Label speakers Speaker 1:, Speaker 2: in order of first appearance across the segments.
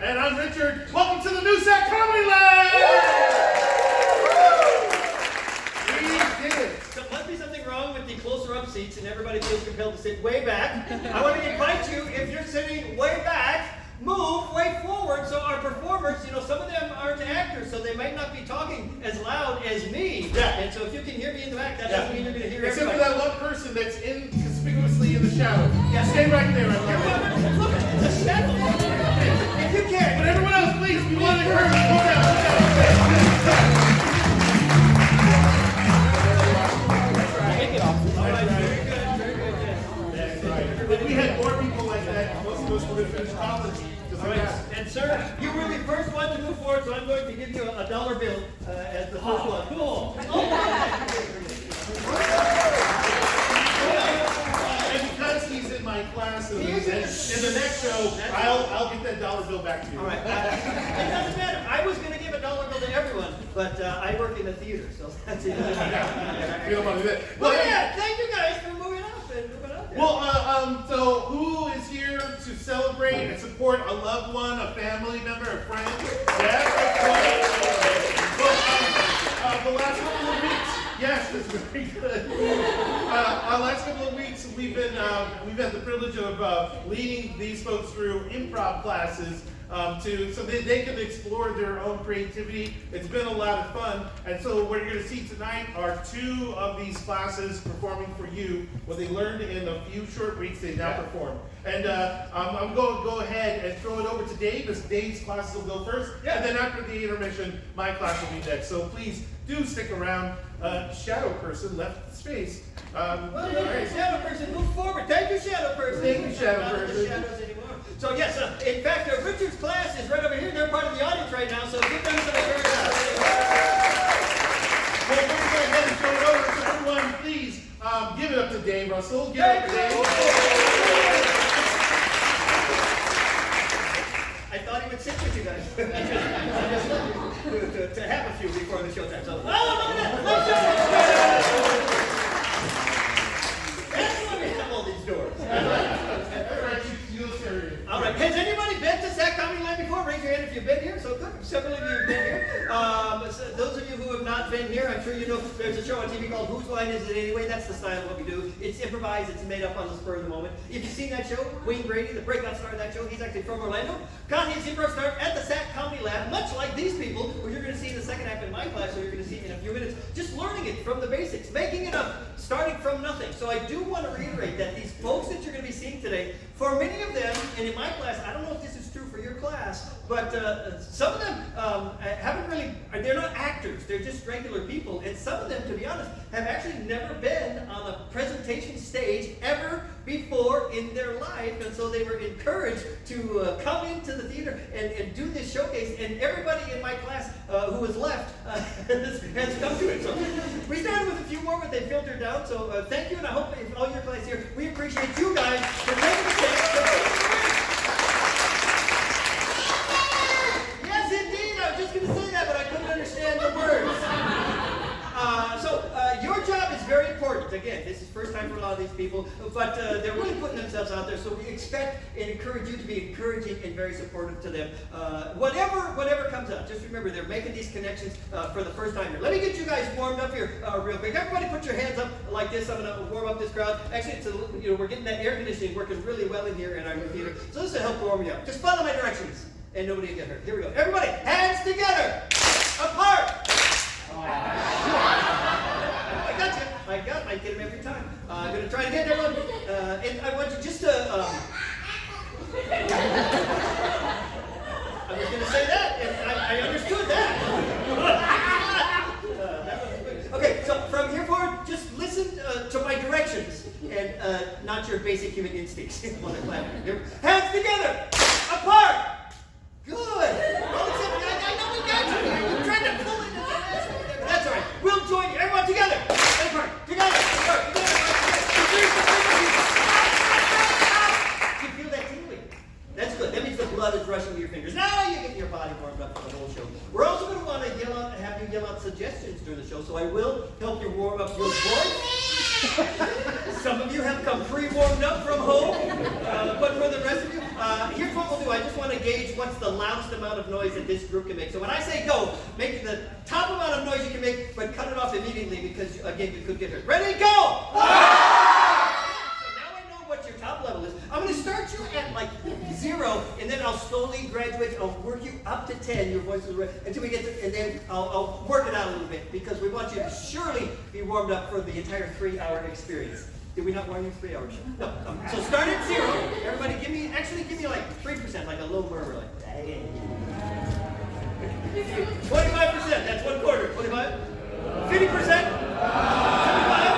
Speaker 1: And I'm Richard. Welcome to the new SAK Comedy Lab! We did it.
Speaker 2: So there must be something wrong with the closer up seats and everybody feels compelled to sit way back. I want to invite you, if you're sitting way back, move way forward so our performers, some of them aren't actors, so they might not be talking as loud as me.
Speaker 1: Yeah.
Speaker 2: And so if you can hear me in the back, that doesn't mean you're going to hear
Speaker 1: Except
Speaker 2: everybody.
Speaker 1: for that one person that's inconspicuously in the shadow.
Speaker 2: Yeah.
Speaker 1: Stay right there. Right there.
Speaker 2: Look, it's a shadow. If you can.
Speaker 1: But everyone else, please, we want to encourage you. Look out.
Speaker 2: Take it off. All right, very good.
Speaker 1: That's right. If we had more people like that, most of us would have finished college.
Speaker 2: All right. And sir, you were the first one to move forward, so I'm going to give you a dollar bill as the first one. Cool.
Speaker 1: And because he's in my class in the next show, I'll get that dollar bill back to you.
Speaker 2: All right. It doesn't matter. I was going to give a dollar bill to everyone, but I work in the theater, so that's it.
Speaker 1: You don't want to do that.
Speaker 2: Well, yeah, thank you guys for moving up and moving up there.
Speaker 1: Well, so who is here to celebrate and support a loved one, a family member, a friend? Yes, the last couple of weeks, yes, that's very good. Our last couple of weeks, we've had the privilege of leading these folks through improv classes. So they can explore their own creativity. It's been a lot of fun. And so what you're going to see tonight are two of these classes performing for you. What they learned in a few short weeks, they now perform. And I'm going to go ahead and throw it over to Dave, as Dave's classes will go first. Yeah. And then after the intermission, my class will be next. So please do stick around. Shadow person left the space.
Speaker 2: Shadow person, move forward. Thank you, Shadow person.
Speaker 1: Thank you, Shadow person.
Speaker 2: Shadows anymore. So yes, in fact, Richard's class is right over here. They're part of the audience right now, so give them some encouragement.
Speaker 1: Well, we're going to go ahead and throw it over. So everyone, please give it up to Dave Russell. Give it up to Dave.
Speaker 2: I thought he would sit with you guys. to have a few before the showtime. So, look at that! That's why we have all these doors. All right, has anybody been to SAK Comedy Land before? Raise your hand if you've been here. So good, several of you have been here. So those of you who have not been here, I'm sure you know there's a show on TV called Whose Line Is It Anyway? That's the style of what we do. It's improvised, it's made up on the spur of the moment. If you've seen that show, Wayne Brady, the breakout star of that show, he's actually from Orlando. Got his improv start at the SAK Comedy Lab, much like these people, who you're going to see in the second half in my class, so you're going to see in a few minutes, just learning it from the basics, making it up, starting from nothing. So I do want to reiterate that these folks that you're going to be seeing today, for many of them, and in my class, I don't know if this is true for your class, but some of them haven't really, they're not actors, they're just regular people, and some of them, to be honest, have actually never been on a presentation stage ever before in their life, and so they were encouraged to come into the theater and do this showcase, and everybody in my class who was left has come to it. So we started with a few more, but they filtered down, so thank you, and I hope in all your class here, we appreciate you guys for making the chance to take the risk. Yes, indeed, I was just going to say that, but I couldn't understand the words. Your job is very important. Again, this is first time for a lot of these people, but they're really putting themselves out there, so we expect and encourage you to be encouraging and very supportive to them. Whatever comes up, just remember they're making these connections for the first time here. Let me get you guys warmed up here real quick. Everybody put your hands up like this. I'm going to warm up this crowd. Actually, we're getting that air conditioning working really well in here in our new theater, so this will help warm you up. Just follow my directions, and nobody will get hurt. Here we go. Everybody, hands together, apart. I got it. I get them every time. I'm going to try to get everyone. And I want you just to. I was going to say that, and I understood that. Okay, so from here forward, just listen to my directions and not your basic human instincts. Hands together, apart. Good. Well, I know we got you. We're trying to pull it. That's all right. We'll join you. Everyone together. Together. You feel that tingling? That's good. That means the blood is rushing to your fingers. Now you get your body warmed up for the whole show. We're also going to want to have you yell out suggestions during the show, so I will help you warm up your voice. Some of you have come pre-warmed up from home, but for the rest of you, Here's what we'll do. I just want to gauge what's the loudest amount of noise that this group can make. So when I say go, make the top amount of noise you can make, but cut it off immediately because, again, you could get hurt. Ready, go! What your top level is. I'm going to start you at like 0, and then I'll slowly graduate. I'll work you up to 10. Your voice is right until we get to, and then I'll work it out a little bit because we want you to surely be warmed up for the entire 3-hour experience. Did we not warm you 3 hours? No. So start at 0. Everybody, give me like 3%, like a low murmur, like 25%. That's 1/4. 25. 50%. 75.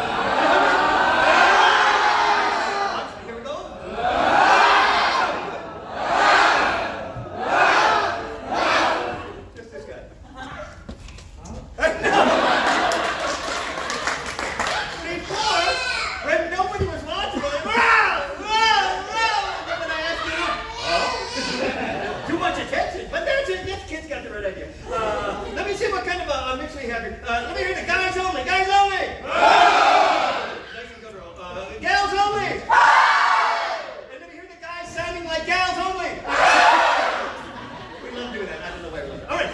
Speaker 2: Let me hear the guys only. Guys only. Gals only. And let me hear the guys sounding like gals only. We love doing that. I don't know why we love it. All right.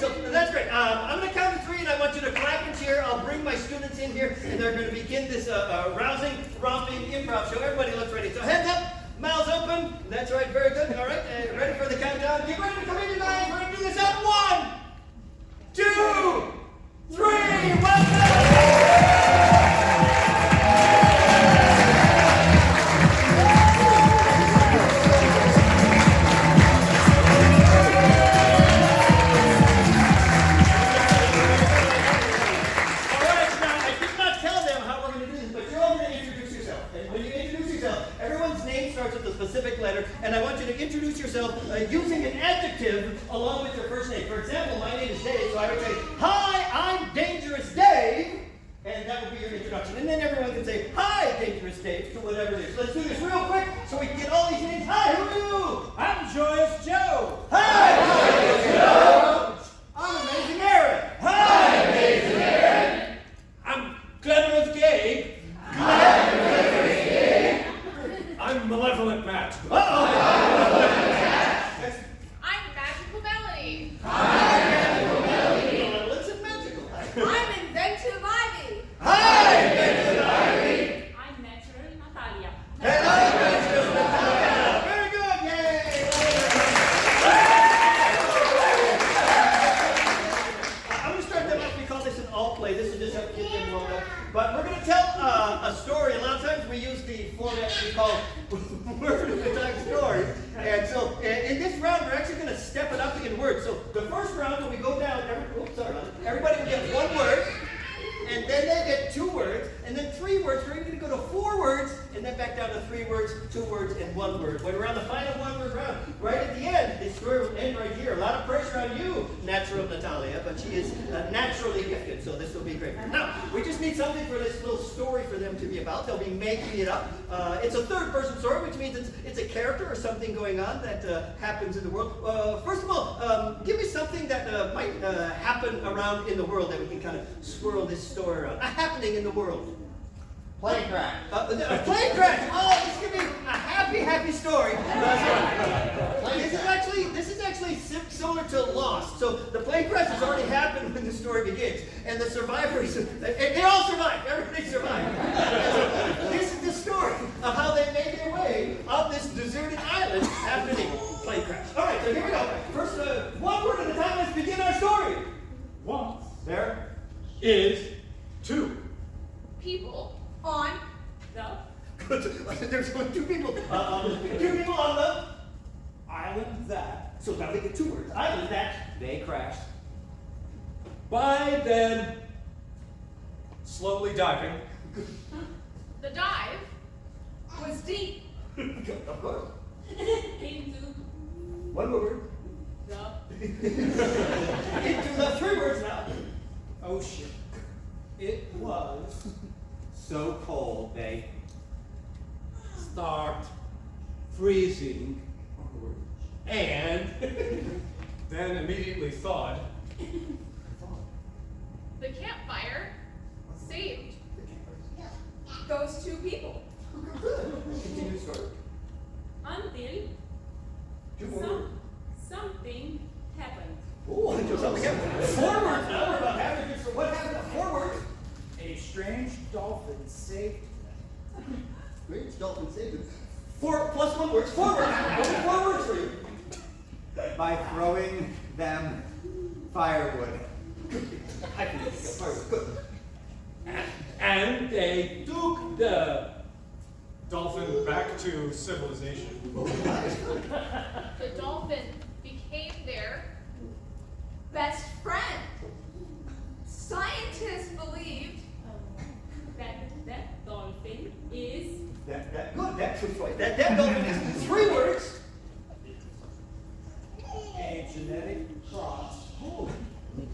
Speaker 2: So that's great. I'm going to count to 3, and I want you to clap and cheer. I'll bring my students in here, and they're going to begin this rousing, romping improv show. Everybody looks ready. So heads up, mouths open. That's right. Very good. All right. Ready for the countdown? Get ready to come in, you guys. We're going to do this at 1, 2, 3, and I want you to introduce yourself using an adjective along with your first name. For example, my name is Dave, so I would say, "Hi, I'm Dangerous Dave," and that would be your introduction. And then everyone can say, "Hi, Dangerous Dave," to whatever it is. Let's do this real quick so we can get all these names. Hi, who are you?
Speaker 3: I'm Joyous Joe.
Speaker 2: Hi, Joyous Joe. I'm Amazing Aaron.
Speaker 3: Hi, Amazing Aaron. I'm Glamorous Gabe.
Speaker 2: Glamorous Gabe.
Speaker 3: I'm Malevolent Matt.
Speaker 2: Uh-oh.
Speaker 4: I'm Magical Melanie.
Speaker 2: Hi, Magical Melanie. Malevolence and magical.
Speaker 4: I'm Inventive Ivy.
Speaker 2: Hi, Inventive Ivy.
Speaker 4: I'm Natural Natalia.
Speaker 2: Hello, Natural Natalia. Very good. Yay. I'm going to start them off. We call this an all play. This will just help get them warmed up. But we're going to tell a story. A lot of times we use the format we call word of the time story. And so in this round, we're actually going to step it up in words. So the first round, when we go down, everybody will get 1 word. And then they get 2 words, and then 3 words. We're going to go to 4 words, and then back down to 3 words, 2 words, and 1 word. When we're on the final 1-word round, right at the end, this story will end right here. A lot of pressure on you, Natural Natalia, but she is naturally gifted, so this will be great. Now, we just need something for this little story for them to be about. They'll be making it up. It's a third-person story, which means it's a character or something going on that happens in the world. First of all, give me something that might happen around in the world that we can kind of swirl this story around. A happening in the world.
Speaker 5: Plane crash.
Speaker 2: A plane crash. Oh, this could be a happy story. This is actually similar to Lost. So the plane crash has already happened when the story begins, and the survivors, they all survived. Everybody survived. This is the story of how they made their way up this deserted island after the plane crash. All right, so here we go. First, 1 word at a time. Let's begin our story.
Speaker 3: Once
Speaker 2: There.
Speaker 3: is 2.
Speaker 4: People on the
Speaker 2: There's 2 people. 2 people on the
Speaker 3: island that
Speaker 2: So now they get 2 words. Island that
Speaker 5: They crashed.
Speaker 3: by then slowly diving.
Speaker 4: the dive was deep
Speaker 2: of course.
Speaker 4: into
Speaker 2: 1 word.
Speaker 4: the
Speaker 2: Into the 3 words now.
Speaker 3: Ocean. It was
Speaker 5: So cold, they
Speaker 3: start freezing and then immediately thawed.
Speaker 4: the campfire saved those 2 people
Speaker 2: Continue the story.
Speaker 4: until
Speaker 2: one words. 4 words. Only 4 words for you.
Speaker 5: By throwing them firewood.
Speaker 2: I can make a firewood. Good.
Speaker 3: And they took the dolphin back to civilization.
Speaker 4: The dolphin became their best friend. Scientists believed
Speaker 6: that dolphin is
Speaker 2: Good. That's right. That dolphin is 3 words.
Speaker 5: A genetic cross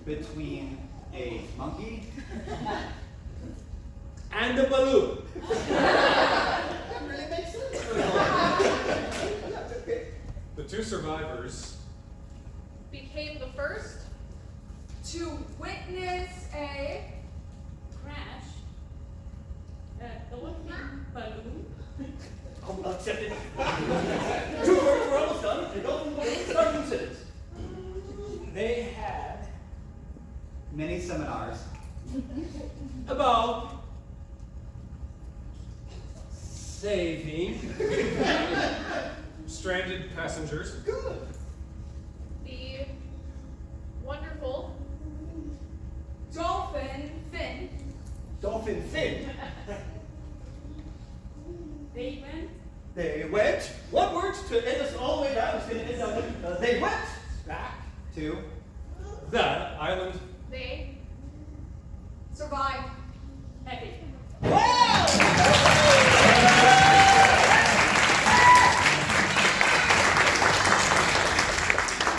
Speaker 5: between a monkey
Speaker 3: And the balloon.
Speaker 2: That really makes sense. Okay.
Speaker 3: The 2 survivors
Speaker 4: became the first to witness a
Speaker 6: crash. Dolphin balloon.
Speaker 2: I'll accept it. 2 words, we're almost done. The dolphin balloon. Start new sentence.
Speaker 5: They had many seminars
Speaker 3: about saving stranded passengers.
Speaker 2: Good.
Speaker 4: the wonderful dolphin fin.
Speaker 2: Dolphin fin.
Speaker 6: They went
Speaker 2: They went. 1 word to end us all the way down. It's going to end up with, they went.
Speaker 5: back to
Speaker 3: The island.
Speaker 4: They survived.
Speaker 6: epic.
Speaker 2: Wow!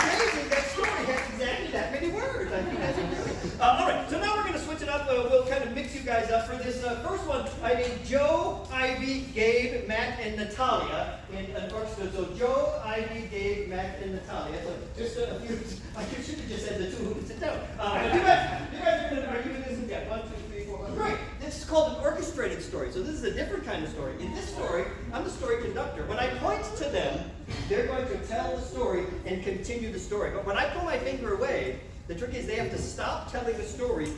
Speaker 2: Amazing, that story has exactly that many words. I think that's incredible. All right, so now we're going to switch it up. We'll kind of mix you guys up for this first one. I need Joe, Ivy, Gabe, Matt, and Natalia in an orchestra. So Joe, Ivy, Gabe, Matt, and Natalia. So just a few. I should have just said the 2 who would sit down. But you guys are doing this again. 1, 2, 3, 4, 5. Great. This is called an orchestrated story. So this is a different kind of story. In this story, I'm the story conductor. When I point to them, they're going to tell the story and continue the story. But when I pull my finger away, the trick is they have to stop telling the story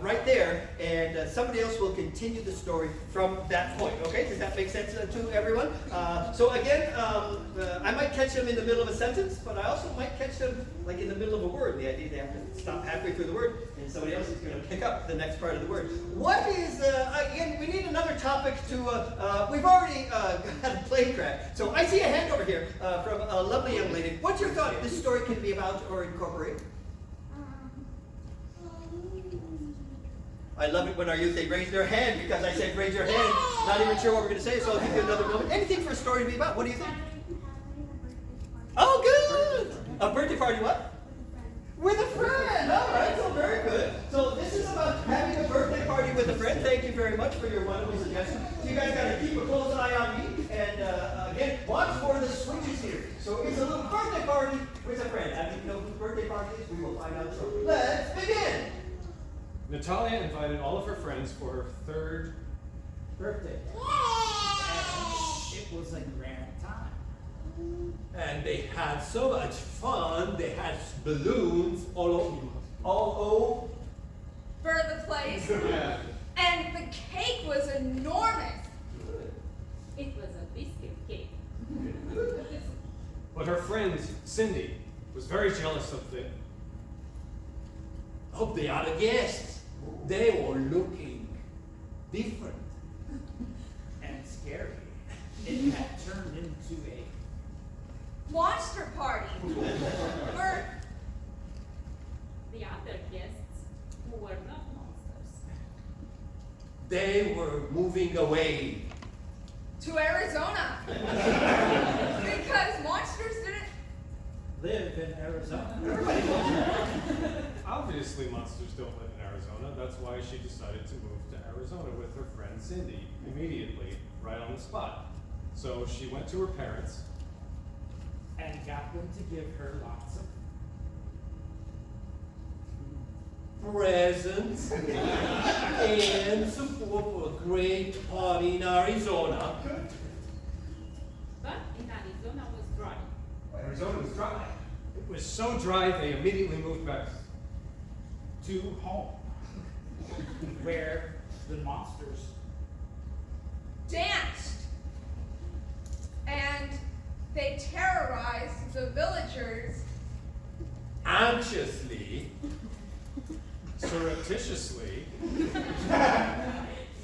Speaker 2: right there, and somebody else will continue the story from that point. Okay? Does that make sense to everyone? So again, I might catch them in the middle of a sentence, but I also might catch them like in the middle of a word. The idea they have to stop halfway through the word, and somebody else is going to pick up the next part of the word. What is again? We need another topic to. We've already got a plane crash. So I see a hand over here from a lovely young lady. What's your thought this story can be about or incorporate? I love it when our youth, they raise their hand because I said raise your hand. Not even sure what we're going to say, so I'll give you another moment. Anything for a story to be about. What do you think? Oh, good. A birthday party what? With a friend. All right, so very good. So this is about having a birthday party with a friend. Thank you very much for your wonderful suggestion. So you guys got to keep a close eye on me. And again, watch for the switches here. So it's a little birthday party with a friend. How do you know whose birthday party it is? We will find out shortly. Let's begin.
Speaker 3: Natalia invited all of her friends for her 3rd birthday.
Speaker 5: it was a grand time.
Speaker 3: And they had so much fun. They had balloons all
Speaker 4: For the place.
Speaker 3: over.
Speaker 4: And the cake was enormous.
Speaker 6: It was a biscuit cake.
Speaker 3: But her friend Cindy was very jealous of the other guests. They were looking different.
Speaker 5: And scary. It had turned into a
Speaker 4: Monster party. For
Speaker 6: The other guests who were not monsters.
Speaker 3: They were moving away.
Speaker 4: to Arizona. Because monsters didn't.
Speaker 5: live in Arizona.
Speaker 3: Obviously, monsters don't live in Arizona. That's why she decided to move to Arizona with her friend Cindy immediately, right on the spot. So she went to her parents.
Speaker 5: And got them to give her lots of
Speaker 3: Presents and support for a great party in Arizona.
Speaker 6: But in Arizona was dry.
Speaker 3: Arizona was dry. It was so dry they immediately moved back.
Speaker 5: to home, where the monsters
Speaker 4: Danced and They terrorized the villagers.
Speaker 7: Anxiously.
Speaker 3: Surreptitiously.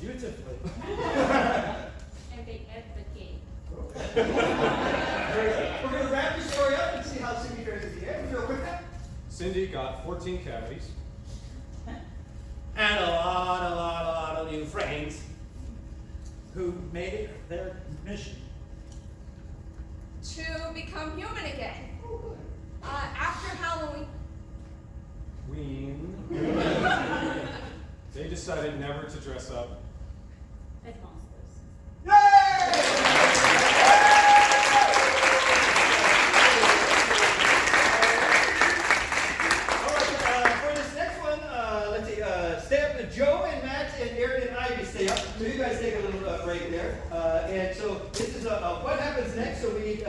Speaker 5: Beautifully.
Speaker 6: And they ate the cake.
Speaker 2: We're going to wrap the story up and see how Cindy fares at the end. Real quick now.
Speaker 3: Cindy got 14 cavities.
Speaker 7: And a lot of new friends.
Speaker 5: Who made it their mission.
Speaker 4: To become human again. After Halloween.
Speaker 3: They decided never to dress up.
Speaker 6: As monsters.
Speaker 2: For this next one, let's see, stay up with Joe and Matt and Aaron and Ivy stay up. So you guys take a little break there. And so this is what happens next. So we need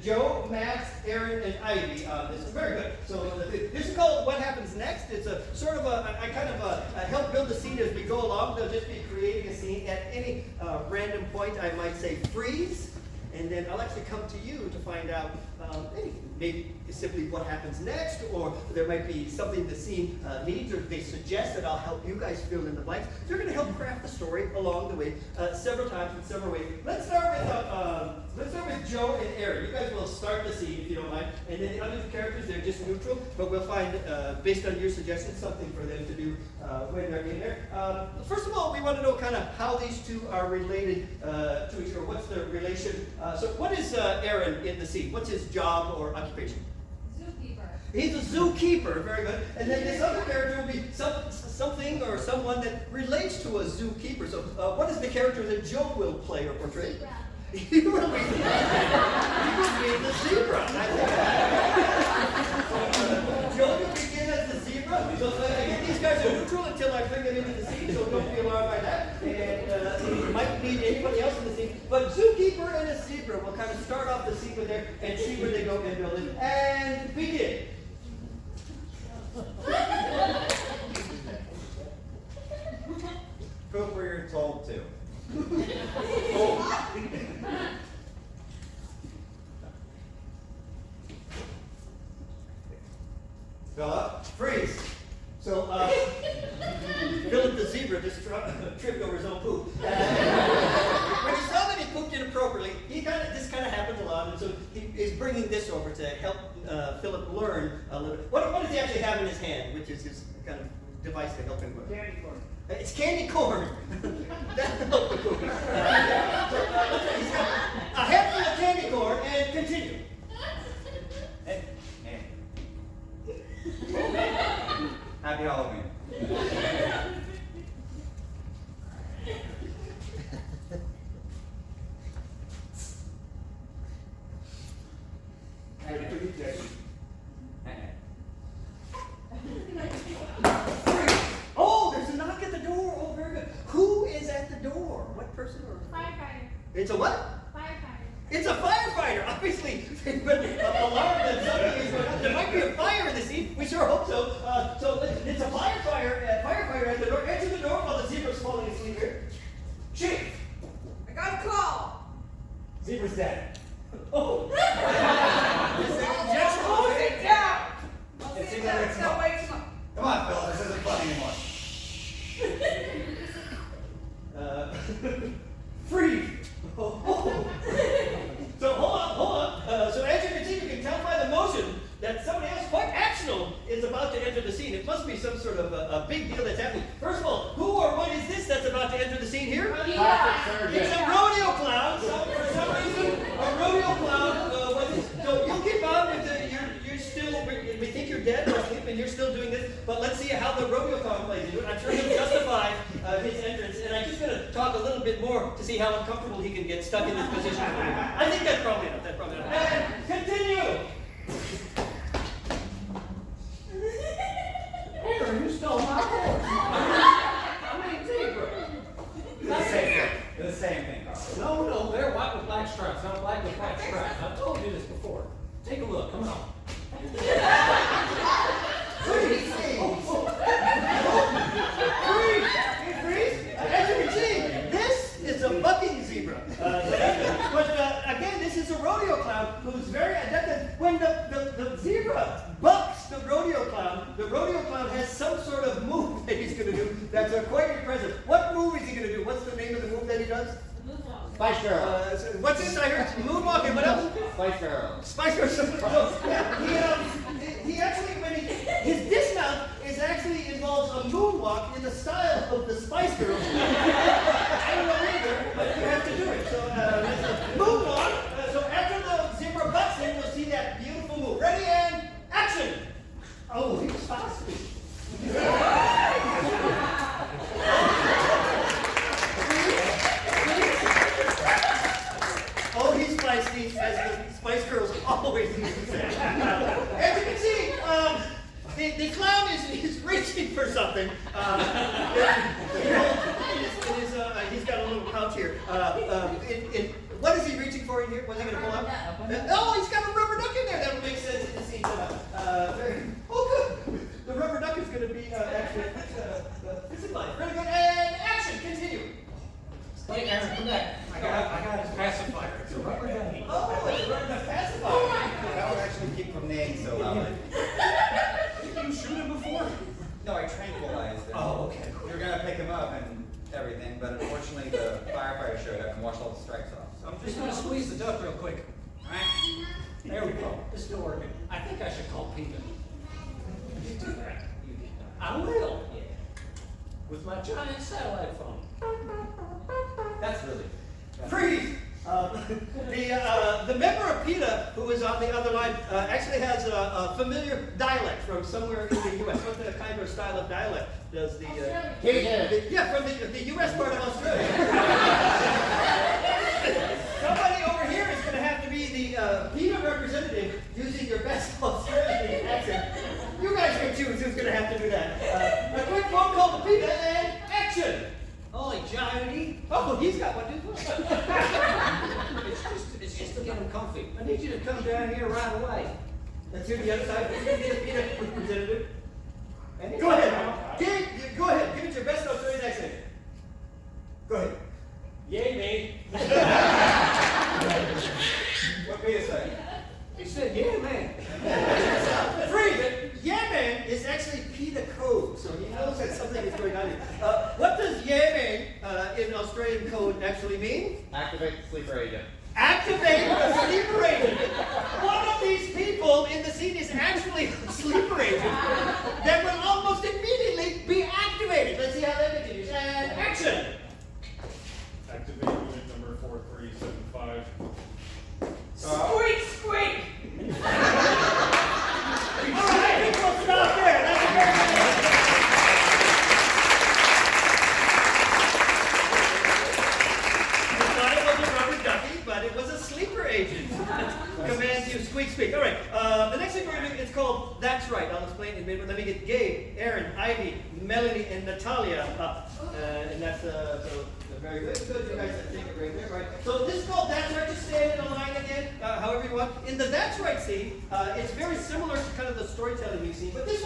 Speaker 2: Joe, Matt, Aaron, and Ivy. This is very good. So this is called What Happens Next. It's a sort of I kind of help build the scene as we go along. They'll just be creating a scene. At any random point, I might say freeze. And then I'll actually come to you to find out maybe simply what happens next, or there might be something the scene needs, or they suggest that I'll help you guys fill in the blanks. They're going to help craft the story along the way, several times in several ways. Let's start with Joe and Aaron. You guys will start the scene if you don't mind, and then the other characters, they're just neutral, but we'll find, based on your suggestions, something for them to do when they're in there. First of all, we want to know kind of how these two are related to each other. What's the relation? So what is Aaron in the scene? What's his job or occupation?
Speaker 4: Zookeeper.
Speaker 2: He's a zookeeper, very good. And then this other character will be something or someone that relates to a zookeeper. So what is the character that Joe will play or portray? He will be the zebra. Joe will begin as the zebra. So again, these guys are neutral until I bring them into the scene, so don't be alarmed by that. And you might need anybody else in the scene. But zookeeper and a zebra will kind of start off the scene with there and see where they go and build it. And begin.
Speaker 7: Poop where you're told to.
Speaker 2: Philip, freeze. So, Philip the zebra just tripped over his own poop. When he saw that he pooped inappropriately, this kind of happens a lot, and so he is bringing this over to help Philip learn a little bit. What does he actually have in his hand, which is his kind of device to help him with?
Speaker 5: Candy corn.
Speaker 2: It's candy corn. That'll help the poop. He's got a handful of candy corn, and continue.
Speaker 7: Happy Halloween.
Speaker 2: Ready for you, Jack. Oh, there's a knock at the door. Oh, very good. Who is at the door? What person or?
Speaker 6: Firefighter.
Speaker 2: It's a what?
Speaker 6: Firefighter.
Speaker 2: It's a firefighter. Obviously, they've been alarmed that something is going on. There might be a fire in the scene. We sure hope so. So it's a firefighter at the door. Answer the door while the zebra's falling asleep here. Chief.
Speaker 4: I got a call.
Speaker 2: Zebra's dead. Oh.
Speaker 4: Just close it down. I'll
Speaker 7: It's
Speaker 4: see
Speaker 7: in
Speaker 4: that
Speaker 7: there
Speaker 4: it's
Speaker 7: tomorrow.
Speaker 4: no way tomorrow.
Speaker 7: Come on, Phil, this isn't funny anymore.
Speaker 2: Free. So hold on. So as you can see, you can tell by the motion that somebody else quite actional is about to enter the scene. It must be some sort of a big deal that's happening. First of all, who or what is this that's about to enter the scene here? It's a rodeo clown. So for some reason, a rodeo clown. So you'll keep on with you're still. We think you're dead or asleep, and you're still doing this. But let's see how the rodeo clown plays into it. I'm sure he'll justify his entrance. And I'm just going to talk a little bit more to see how uncomfortable he can get stuck in this position. I think that's probably enough. And continue.
Speaker 5: Aaron, you stole my horse. I mean, zebra.
Speaker 7: The same thing, Carl.
Speaker 5: No, they're white with black stripes, not black with white stripes. I've told you this before. Take a look, come on.
Speaker 2: Freeze! Freeze! As you can see, this is a bucking zebra. But again, this is a rodeo clown. Bucks, the rodeo clown has some sort of move that he's going to do that's quite impressive. What move is he going to do? What's the name of the move that he does?
Speaker 7: Spice Girl.
Speaker 2: What's this? I heard moonwalk and what else?
Speaker 7: Spice Girl.
Speaker 2: Spice Girl. Yeah, he actually, his dismount is actually involves a moonwalk in the style of the Spice Girls. I don't know either, but you have to do it. So, moonwalk. So after the zebra butts in, you'll see that beautiful move. Ready and action. Oh, he was fast. Oh, he's feisty, as the Spice Girls always used to say. As you can see, the clown is reaching for something. He's got a little pouch here. What is he reaching for in here? What's he going to pull out? Oh, he's got a rubber duck in there. That would make sense in the scene. Oh, good. The rubber duck is going to be actually physical life. Really good. And action. Continue.
Speaker 5: Hey, Aaron, come back. I got his pacifier. It's a rubber ducky.
Speaker 2: Oh, it's a rubber duck pacifier.
Speaker 7: That would actually keep from neighing so loud.
Speaker 1: Did you shoot him before?
Speaker 7: No, I tranquilized him.
Speaker 2: Oh, okay.
Speaker 7: We were gonna pick him up and everything, but unfortunately the firefighter showed up and washed all the stripes off.
Speaker 5: So I'm just gonna squeeze the duck real quick. Alright? There we go. It's still working. I think I should call Peter. You do that. I will. Yeah. With my giant satellite phone.
Speaker 7: That's really.
Speaker 2: Freeze! The member of PETA who is on the other line actually has a familiar dialect from somewhere in the U.S. What the kind of style of dialect does the... yeah, from the U.S. part of Australia. Somebody over here is going to have to be the PETA representative using your best Australian accent. You guys can choose who's going to have to do that. A quick phone call to PETA and action!
Speaker 5: Holy Johnny.
Speaker 2: Oh, he's got one too.
Speaker 5: It's just to get him comfy. I need you to come down here right away.
Speaker 2: Let's hear the other side. PETA representative.
Speaker 5: And
Speaker 2: Go ahead. Go ahead. Give it your best Australian accent. Go ahead.
Speaker 5: Yay, me.
Speaker 7: What Peter say?
Speaker 5: He said, yeah, man.
Speaker 2: Free. Yeah, man is actually PETA code, so he knows that something is going on here. What does yeah, man in Australian code actually mean?
Speaker 7: Activate the sleeper agent.
Speaker 2: Activate the sleeper agent. One of these people in the scene is actually a sleeper agent that will almost immediately be activated. Let's see how that continues. And action.
Speaker 3: Activate unit number 4375.
Speaker 5: Squeak, squeak.
Speaker 2: All right, I think we'll stop there. That's a very good You thought it was a rubber ducky, but it was a sleeper agent. Commands you squeak, squeak. All right, the next thing we're going to do, it's called That's Right. I'll explain in a minute. Let me get Gabe, Aaron, Ivy, Melanie, and Natalia up. And that's very good. Good, you guys take it right there, right? So this is called That's Right. Just stand in a line again, however you want. In the That's Right scene, it's very similar to kind of the storytelling we've seen, but this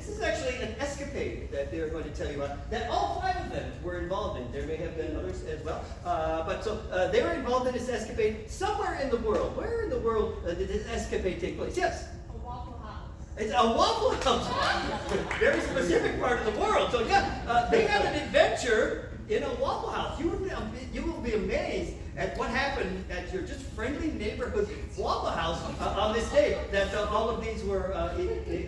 Speaker 2: is actually an escapade that they're going to tell you about, that all 5 of them were involved in. There may have been others as well. They were involved in this escapade somewhere in the world. Where in the world did this escapade take place? Yes?
Speaker 4: A Waffle House.
Speaker 2: It's a Waffle House. Very specific part of the world. So yeah, they had an adventure in a Waffle House. You will be amazed at what happened at your just friendly neighborhood Waffle House on this day that all of these were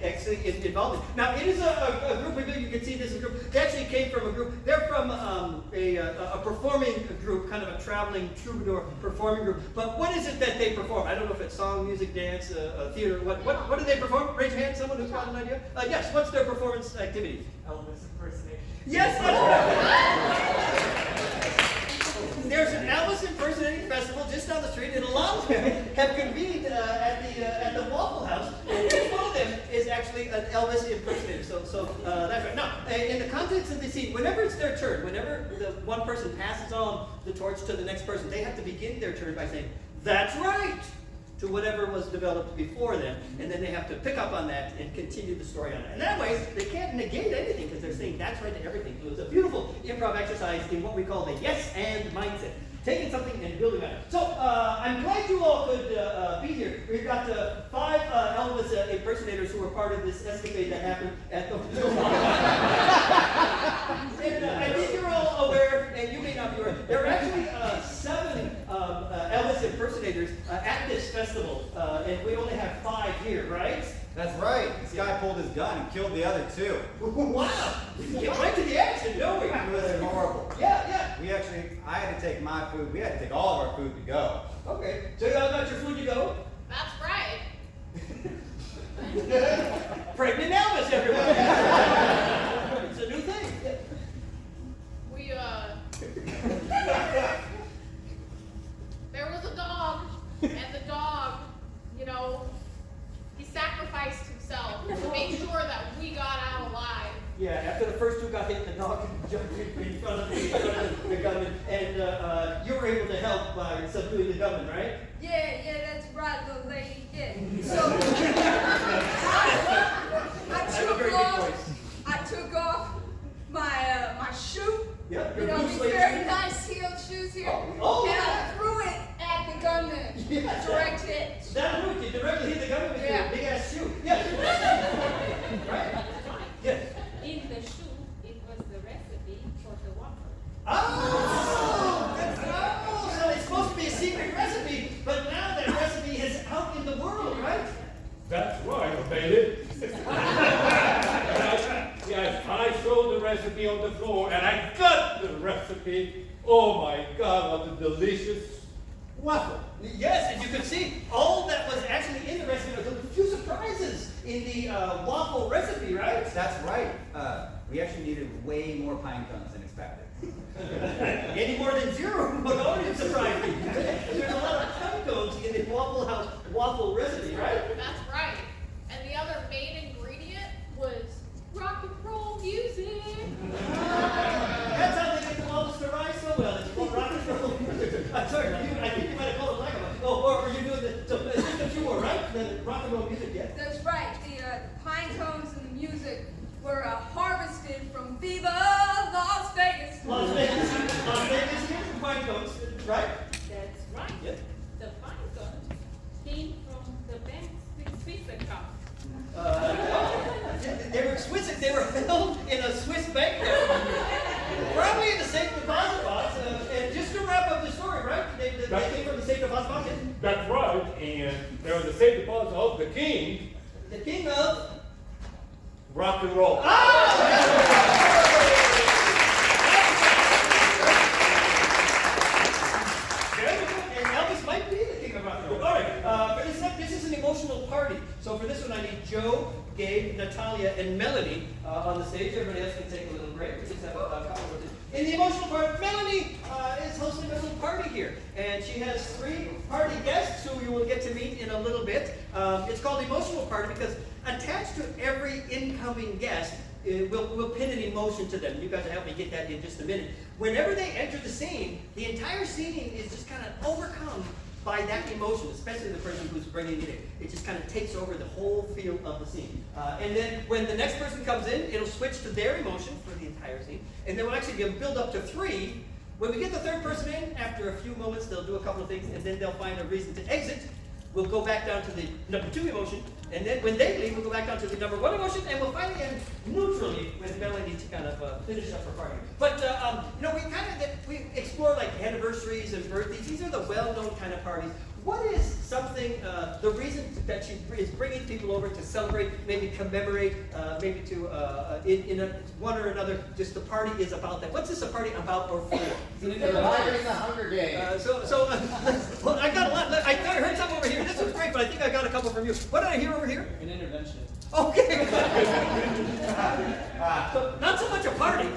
Speaker 2: actually involved in. Now, it is a group of you. You can see this is a group. They actually came from a group. They're from a performing group, kind of a traveling troubadour performing group. But what is it that they perform? I don't know if it's song, music, dance, theater. What do they perform? Raise your hand. Someone who's got an idea. Yes. What's their performance activity?
Speaker 5: Elvis impersonation.
Speaker 2: Yes, that's right. There's an Elvis impersonating festival just down the street, and a lot of them have convened at the Waffle House. And each one of them is actually an Elvis impersonator. So that's right. Now, in the context of the scene, whenever it's their turn, whenever the one person passes on the torch to the next person, they have to begin their turn by saying, "That's right," to whatever was developed before them, and then they have to pick up on that and continue the story on it. And that way, they can't negate anything because they're saying that's right to everything. So it's a beautiful improv exercise in what we call the yes and mindset. taking something and building on it. So I'm glad you all could be here. We've got 5 Elvis impersonators who were part of this escapade that happened at the And I think you're all aware, and you may not be aware, there are actually 7 Elvis impersonators at this festival, and we only have 5 here, right?
Speaker 7: That's right. This guy pulled his gun and killed the other 2.
Speaker 2: Wow! Get right to the action, don't we?
Speaker 7: It was horrible.
Speaker 2: Yeah.
Speaker 7: I had to take my food. We had to take all of our food to go.
Speaker 2: Okay, so you all got your food to go?
Speaker 4: That's right.
Speaker 2: Pregnant Elvis, everybody! It's a new thing.
Speaker 4: We, there was a dog, and the dog, you know, he sacrificed himself to make sure that we got out alive.
Speaker 2: Yeah, after the first 2 got hit, the dog jumped in front of the gunman, and you were able to help by subduing the gunman, right?
Speaker 8: Yeah, that's right, little lady. Yeah. So I took off my shoe.
Speaker 2: Yep,
Speaker 8: You
Speaker 2: your
Speaker 8: know,
Speaker 2: blue
Speaker 8: these
Speaker 2: suede
Speaker 8: very
Speaker 2: shoes.
Speaker 8: nice heeled shoes here.
Speaker 2: Oh,
Speaker 8: and
Speaker 2: yeah.
Speaker 8: I threw it at the gunman.
Speaker 2: Yeah.
Speaker 8: Direct hit.
Speaker 2: That worked. You directly hit the gunman with
Speaker 8: Yeah.
Speaker 2: your big ass shoe. Yeah. Right? Yeah.
Speaker 6: In the shoe, it was the recipe for the waffle.
Speaker 2: Oh, so it's supposed to be a secret recipe, but now that recipe is out in the world, right?
Speaker 9: That's right, I made it. Yes, I showed the recipe on the floor and I got the recipe. Oh my God, what a delicious waffle.
Speaker 2: Yes, and you can see all that was actually in the recipe. There was a few surprises in the waffle recipe, right?
Speaker 7: That's right. We actually needed way more pine cones than expected.
Speaker 2: Any more than 0 would already surprise me. There's a lot of pine cones in the Waffle House waffle recipe, right?
Speaker 4: That's right. And the other main ingredient was rock and roll music.
Speaker 2: That's how they make the waffles to rise so well. It's called rock and roll music. I'm sorry, I think you might have called it black and white. Oh, or you're doing just a few more, right? The rock and roll music, yeah.
Speaker 8: That's right. The pine cones and the music were harvested from Viva Las Vegas.
Speaker 2: Las Vegas here from pine cones, right?
Speaker 6: That's right.
Speaker 2: Yep.
Speaker 6: The pine cones came from the bank's Swiss account.
Speaker 2: They were Swiss. They were held in a Swiss bank, probably in the safe deposit box. And just to wrap up the story, right? They came from the safe deposit box.
Speaker 9: That's right, and there was a safe deposit of the king,
Speaker 2: The king of
Speaker 9: rock and roll.
Speaker 2: And Elvis might be the king of rock and roll. All right. For this is an emotional party. So for this one, I need Joe, Gabe, Natalia, and Melanie on the stage. Everybody else can take a little break. We just have a couple of things. In the emotional part, Melanie is hosting a little party here, and she has 3 party guests who you will get to meet in a little bit. It's called Emotional Party because attached to every incoming guest, we'll pin an emotion to them. You guys will help me get that in just a minute. Whenever they enter the scene, the entire scene is just kind of overcome by that emotion, especially the person who's bringing it in. It just kind of takes over the whole feel of the scene. And then when the next person comes in, it'll switch to their emotion for the entire scene. And then we'll actually build up to 3. When we get the 3rd person in, after a few moments, they'll do a couple of things, and then they'll find a reason to exit. We'll go back down to the number 2 emotion, and then when they leave, we'll go back down to the number 1 emotion, and we'll finally end neutrally with Melanie to kind of finish up her party. But you know, we explore like anniversaries and birthdays. These are the well-known kind of parties. What is something, the reason that she is bringing people over to celebrate, maybe commemorate, maybe to, in one or another, just the party is about that. What's this a party about or for?
Speaker 7: Celebrating the Hunger Games.
Speaker 2: Well, I got a lot. I heard some over here. This was great, but I think I got a couple from you. What did I hear over here?
Speaker 5: An intervention.
Speaker 2: Okay. So not so much a party.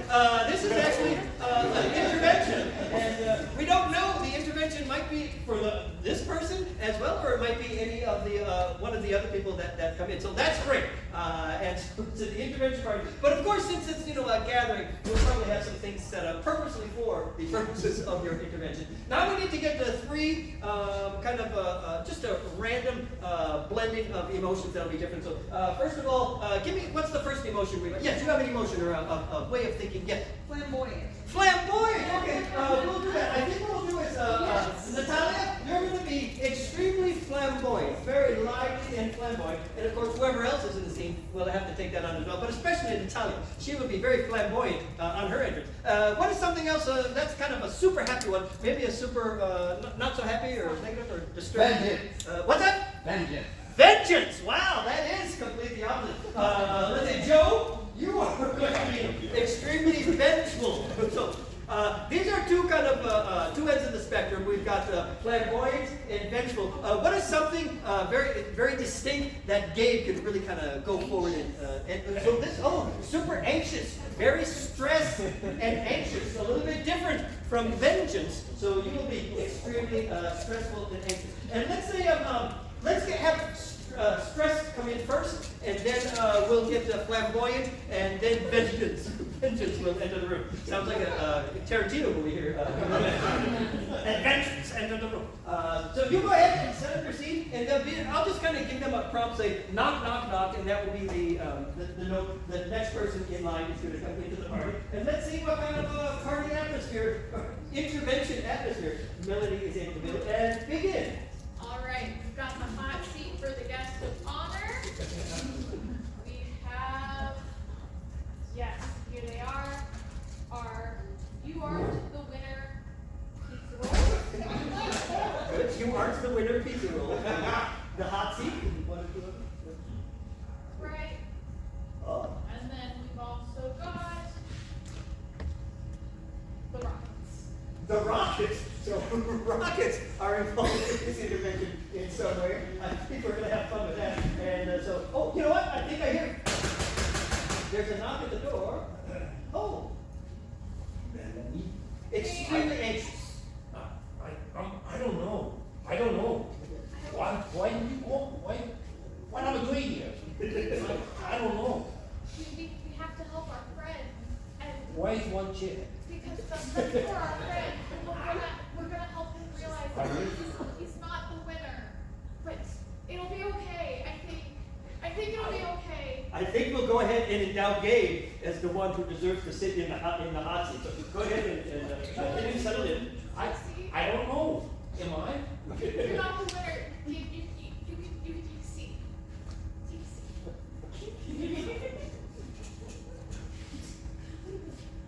Speaker 2: This is actually an intervention, and we don't know. The intervention might be for this person as well, or it might be any of the one of the other people that come in. So that's great. And so it's an intervention party. But of course, since it's a gathering, we'll probably have some things set up purposely for the purposes of your intervention. Now we need to get to 3 kind of just a random blending of emotions that'll be different. So first of all, give me what's the first emotion we? Yes, you have an emotion or a way of thinking. Yes.
Speaker 8: Flamboyant.
Speaker 2: Flamboyant. Okay, we'll do that. I think what we'll do is Natalia, you're going to be extremely flamboyant, very lively and flamboyant. And of course, whoever else is in the scene will have to take that on as well. But especially Natalia, she will be very flamboyant on her entrance. What is something else that's kind of a super happy one? Maybe a super not so happy or negative or disturbing?
Speaker 10: Vengeance.
Speaker 2: What's that?
Speaker 10: Vengeance.
Speaker 2: Vengeance! Wow, that is completely opposite. Let's say, Joe, you are going to be extremely vengeful. So, these are two kind of two ends of the spectrum. We've got flamboyant and vengeful. What is something very very distinct that Gabe could really kind of go forward and so this super anxious, very stressed and anxious, a little bit different from vengeance. So you will be extremely stressful and anxious. And let's say have stress come in first, and then we'll get flamboyant, and then vengeance. Vengeance will enter the room. Sounds like a Tarantino movie here. And vengeance enter the room. So you go ahead and set up your seat, and I'll just kind of give them a prompt, say knock, knock, knock, and that will be the note. The next person in line is going to come into the party, and let's see what kind of party atmosphere, intervention atmosphere Melanie is able to build, and begin.
Speaker 4: All right, we've got the hot seat for the guest of honor. We have, yes, here they are. You aren't the winner pizza roll.
Speaker 2: Good, you aren't the winner pizza roll. The hot seat.
Speaker 4: Right.
Speaker 2: Oh.
Speaker 4: And then we've also got the Rockets.
Speaker 2: The Rockets. So Rockets are involved in this intervention in some way. I think we're going to have fun with that. And oh, you know what? I think I hear. There's a knock at the door. Oh. Extremely anxious.
Speaker 9: I don't know. I don't know. Why am I doing here? I don't know.
Speaker 4: We have to help our friend. And
Speaker 9: Why is one chair?
Speaker 4: because that's for our friend. We're gonna help him realize that he's not the winner. But it'll be okay. I think it'll be okay.
Speaker 2: I think we'll go ahead and endow Gabe as the one who deserves to sit in the hot seat. So go ahead and settle in.
Speaker 9: I don't know. Am I?
Speaker 4: You're not the winner. You can take a seat. Take a seat.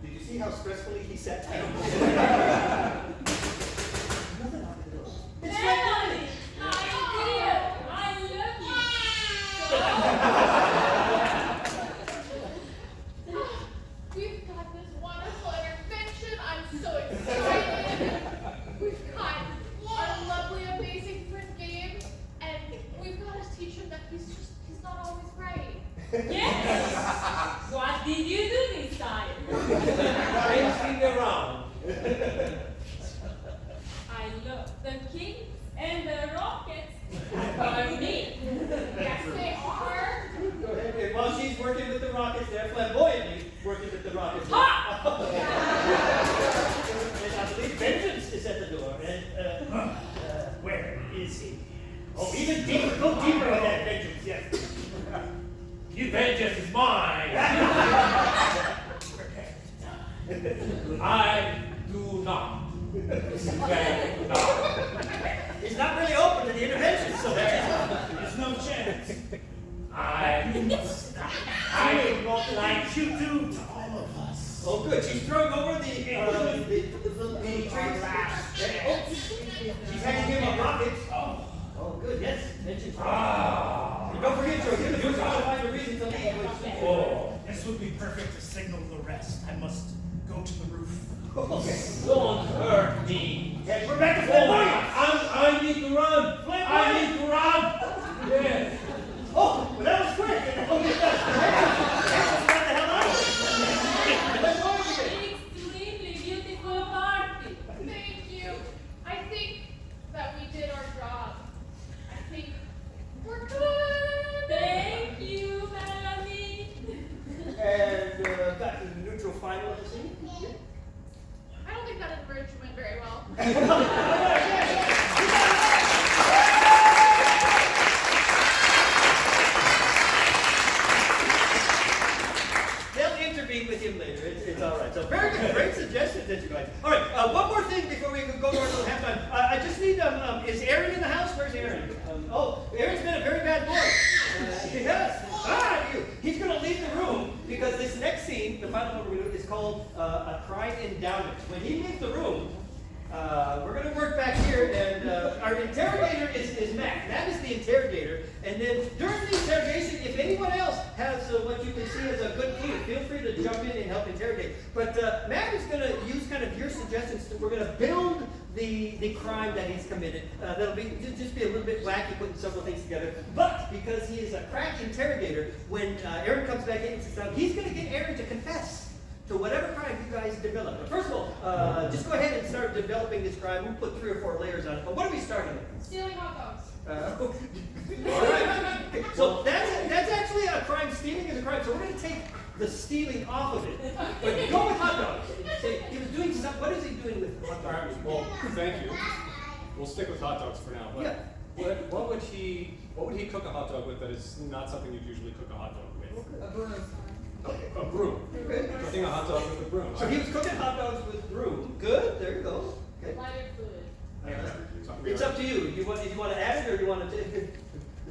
Speaker 2: Did you see how stressfully he sat down?
Speaker 6: Melanie, my dear, I love you.
Speaker 4: We've got this wonderful intervention. I'm so excited. We've got our lovely, amazing friend Gabe, and we've got to teach him that he's not always right.
Speaker 6: Yes. What did you do this time?
Speaker 9: Racing around.
Speaker 6: I love the Kings and the Rockets are me.
Speaker 4: Yes, they are.
Speaker 2: Go ahead. And while she's working with the Rockets, they're flamboyantly working with the Rockets.
Speaker 6: Ha!
Speaker 2: And I believe Vengeance is at the door. And
Speaker 10: Where is he?
Speaker 2: oh, even deeper. Go deeper with that Vengeance. Yes.
Speaker 10: You vengeance is mine. I do not.
Speaker 2: He's not really open to the intervention, so
Speaker 10: There's no chance. I like you do to all of us.
Speaker 2: oh, good. She's throwing over the trees. Oh, she's handing him a rocket. Oh, good. Yes. Vengeance. And don't forget, Joe, you're trying to find a reason to leave.
Speaker 10: Oh.
Speaker 11: This would be perfect to signal the rest. I must go to the roof.
Speaker 2: Okay.
Speaker 9: Don't hurt me.
Speaker 2: And we're back to
Speaker 9: Oh,
Speaker 2: flamboyance.
Speaker 9: I need to run. I need to run. Yes.
Speaker 2: Oh, well, that was quick. Oh, yes, that's got the hell out of it. Let's go again.
Speaker 6: Extremely beautiful party.
Speaker 4: Thank you. I think that we did our job. I think we're good.
Speaker 6: Thank you, Melanie.
Speaker 2: And back to the neutral final of the scene.
Speaker 4: I don't think that intervention went very well.
Speaker 2: They'll intervene with him later. It's all right. So very good. Great suggestions that you guys. All right. One more thing before we go to our little halftime is Aaron in the house? Where's Aaron? Aaron's been a very bad boy. Yes. He's going to leave the room because this next scene, the final one we're going to do, is called a crime endowment. When he leaves the room, we're going to work back here, and our interrogator is Matt. Matt is the interrogator, and then during the interrogation, if anyone else has what you can see as a good clue, feel free to jump in and help interrogate. But Matt is going to use kind of your suggestions. We're going to build the crime that he's committed. That'll be just be a little bit wacky, putting several things together. But because he is a crack interrogator, when Aaron comes back in and sits down, he's going to get Aaron to confess to whatever crime you guys develop. But first of all, just go ahead and start developing this crime. We'll put 3 or 4 layers on it. But what are we starting with?
Speaker 4: Stealing hot dogs.
Speaker 2: All right. Okay. So that's actually a crime. Stealing is a crime. So we're going to take the stealing off of it. But go with hot dogs. Say, he was doing something. What is he doing with hot dogs?
Speaker 3: Well, thank you. We'll stick with hot dogs for now. But
Speaker 2: Yeah.
Speaker 3: what would he cook a hot dog with that is not something you'd usually cook a hot dog with?
Speaker 8: A broom.
Speaker 3: A broom.
Speaker 2: Okay.
Speaker 3: Cooking a hot dog with a broom.
Speaker 2: So he was cooking hot dogs with broom. Good. There you go. Okay.
Speaker 4: Lighter fluid.
Speaker 2: It's up to you. You want to add it or you want to take it?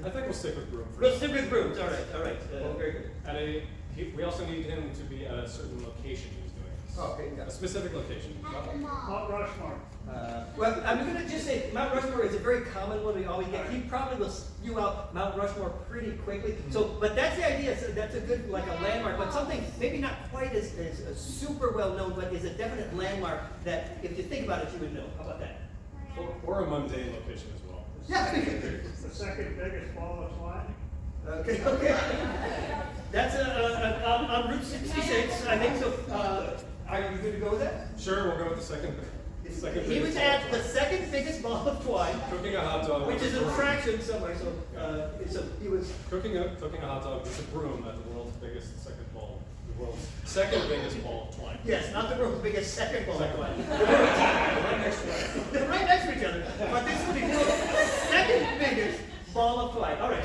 Speaker 3: I think we'll stick with broom for
Speaker 2: We'll
Speaker 3: now.
Speaker 2: stick with brooms. All right. Very good.
Speaker 3: We also need him to be at a certain location he was doing this.
Speaker 2: Okay, got
Speaker 3: A
Speaker 2: it.
Speaker 3: specific location.
Speaker 11: Mount Rushmore.
Speaker 2: Well, I'm going to just say Mount Rushmore is a very common one we always get. He probably will spew out Mount Rushmore pretty quickly. So, but that's the idea. So that's a good, like a landmark, but something maybe not quite as super well known, but is a definite landmark that if you think about it, you would know. How about that?
Speaker 3: Or a mundane location as well.
Speaker 2: Yeah.
Speaker 11: It's the second biggest ball of twine.
Speaker 2: Okay. That's on Route 66, I think. So, are you good to go with that?
Speaker 3: Sure, we'll go with the second.
Speaker 2: He was at the second biggest ball of twine,
Speaker 3: Cooking a hot dog.
Speaker 2: which
Speaker 3: with
Speaker 2: is
Speaker 3: a
Speaker 2: a
Speaker 3: broom.
Speaker 2: fraction somewhere. So he was.
Speaker 3: Cooking a hot dog with a broom at the world's biggest second ball. The world's second biggest ball of twine.
Speaker 2: Yes, not the world's biggest second ball of
Speaker 3: Second.
Speaker 2: twine.
Speaker 3: Right next to it.
Speaker 2: They're right next to each other, but this will be the world's second biggest ball of twine. All right,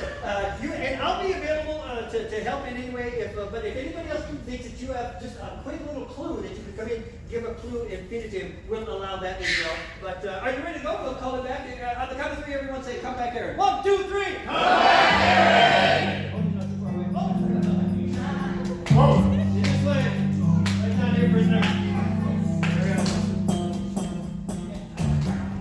Speaker 2: and I'll be available to help in any way. But if anybody else thinks that you have just a quick little clue that you could come in, give a clue, and fit it to him, we'll allow that as well. But are you ready to go? We'll call it back. On the count of 3, everyone say, "Come back, Aaron." 1, 2, 3. Come back, Aaron. Oh, not too far away. Oh, this way. Right down here, prisoner.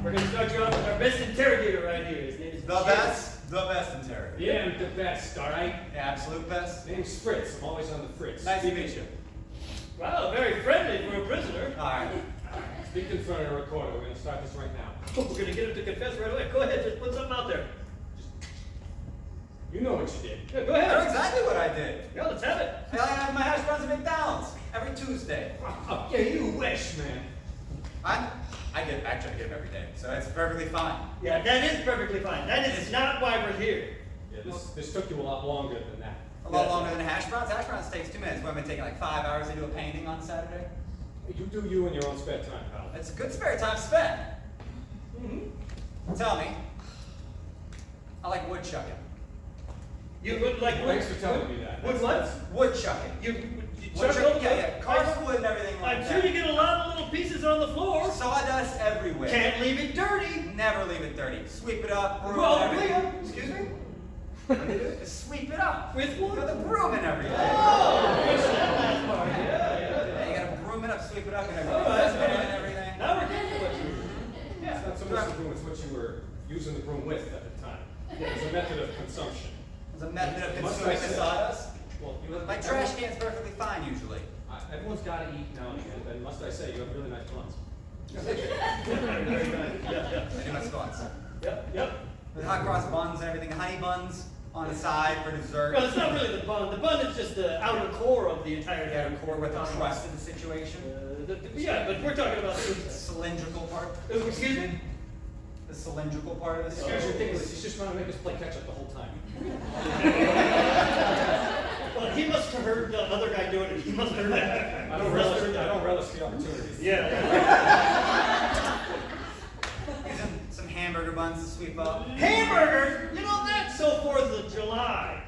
Speaker 2: We're going to start you off with our best interrogator right here. His name is
Speaker 7: The best interrogator.
Speaker 10: Yeah, I'm the best, all right?
Speaker 7: The absolute best.
Speaker 3: Name's Fritz. I'm always on the Fritz.
Speaker 7: Nice to meet you.
Speaker 2: Wow, very friendly for a prisoner.
Speaker 7: All right.
Speaker 3: Speak in front of a recorder. We're going to start this right now.
Speaker 2: We're going to get him to confess right away. Go ahead, just put something out there.
Speaker 3: You know what you did.
Speaker 2: Yeah, go
Speaker 7: I know
Speaker 2: ahead.
Speaker 7: exactly what I did.
Speaker 2: Yeah, let's have it.
Speaker 7: I have my hash browns at McDonald's every Tuesday.
Speaker 3: Oh, yeah, you wish, man.
Speaker 7: I get them every day, so it's perfectly fine.
Speaker 2: Yeah, that is perfectly fine. That is not why we're here.
Speaker 3: Yeah, this took you a lot longer than that.
Speaker 7: A lot longer than hash browns. Hash browns takes 2 minutes. What, am I taking like 5 hours to do a painting on Saturday?
Speaker 3: You do you in your own spare time, pal.
Speaker 7: It's a good spare time spent. Tell me, I like wood chucking.
Speaker 2: You would like
Speaker 3: Thanks for telling me that.
Speaker 2: Wood what?
Speaker 7: Wood chucking.
Speaker 2: You
Speaker 7: Wood
Speaker 2: chuck
Speaker 7: chucking,
Speaker 2: it
Speaker 7: yeah. Carved wood and everything like
Speaker 2: I'm
Speaker 7: that.
Speaker 2: sure you get a lot of little pieces on the floor.
Speaker 7: Sawdust everywhere.
Speaker 2: Can't leave it dirty.
Speaker 7: Never leave it dirty. Sweep it up. Broom
Speaker 2: Well,
Speaker 7: and everything.
Speaker 2: Liam.
Speaker 7: Excuse me? What do you do? Just sweep it up.
Speaker 2: With what?
Speaker 7: With a broom and everything.
Speaker 2: Oh, that's that last part.
Speaker 7: Yeah, you gotta broom it up, sweep it up and everything.
Speaker 2: All right,
Speaker 7: Dust it and everything.
Speaker 2: Now we're getting to what you
Speaker 3: Yeah, it's not so much the broom, it's what you were using the broom with at the time. It's a method of consumption.
Speaker 7: It's a method of
Speaker 3: Must
Speaker 7: consuming
Speaker 3: I
Speaker 7: the
Speaker 3: say-
Speaker 7: sawdust.
Speaker 3: Well,
Speaker 7: My trash can's perfectly fine usually.
Speaker 3: everyone's got to eat now and again, and must I say, you have really nice buns.
Speaker 7: I do my squats.
Speaker 2: Yep.
Speaker 7: With hot cross buns and everything, honey buns on the side for dessert.
Speaker 2: Well, it's not really the bun. The bun is just the outer core of the entire
Speaker 7: Yeah,
Speaker 2: thing.
Speaker 7: core with the crust of the situation.
Speaker 2: Yeah, but we're talking about
Speaker 7: The cylindrical part.
Speaker 2: Excuse me?
Speaker 7: The cylindrical part of the
Speaker 3: This guy's
Speaker 7: situation.
Speaker 3: ridiculous, he's just trying to make us play catch up the whole time.
Speaker 2: Well, he must have heard the other guy doing it. He must have heard that.
Speaker 3: I don't relish the opportunity.
Speaker 2: Yeah.
Speaker 7: Using some hamburger buns to sweep up.
Speaker 2: Hamburgers? You know, that's so 4th of July.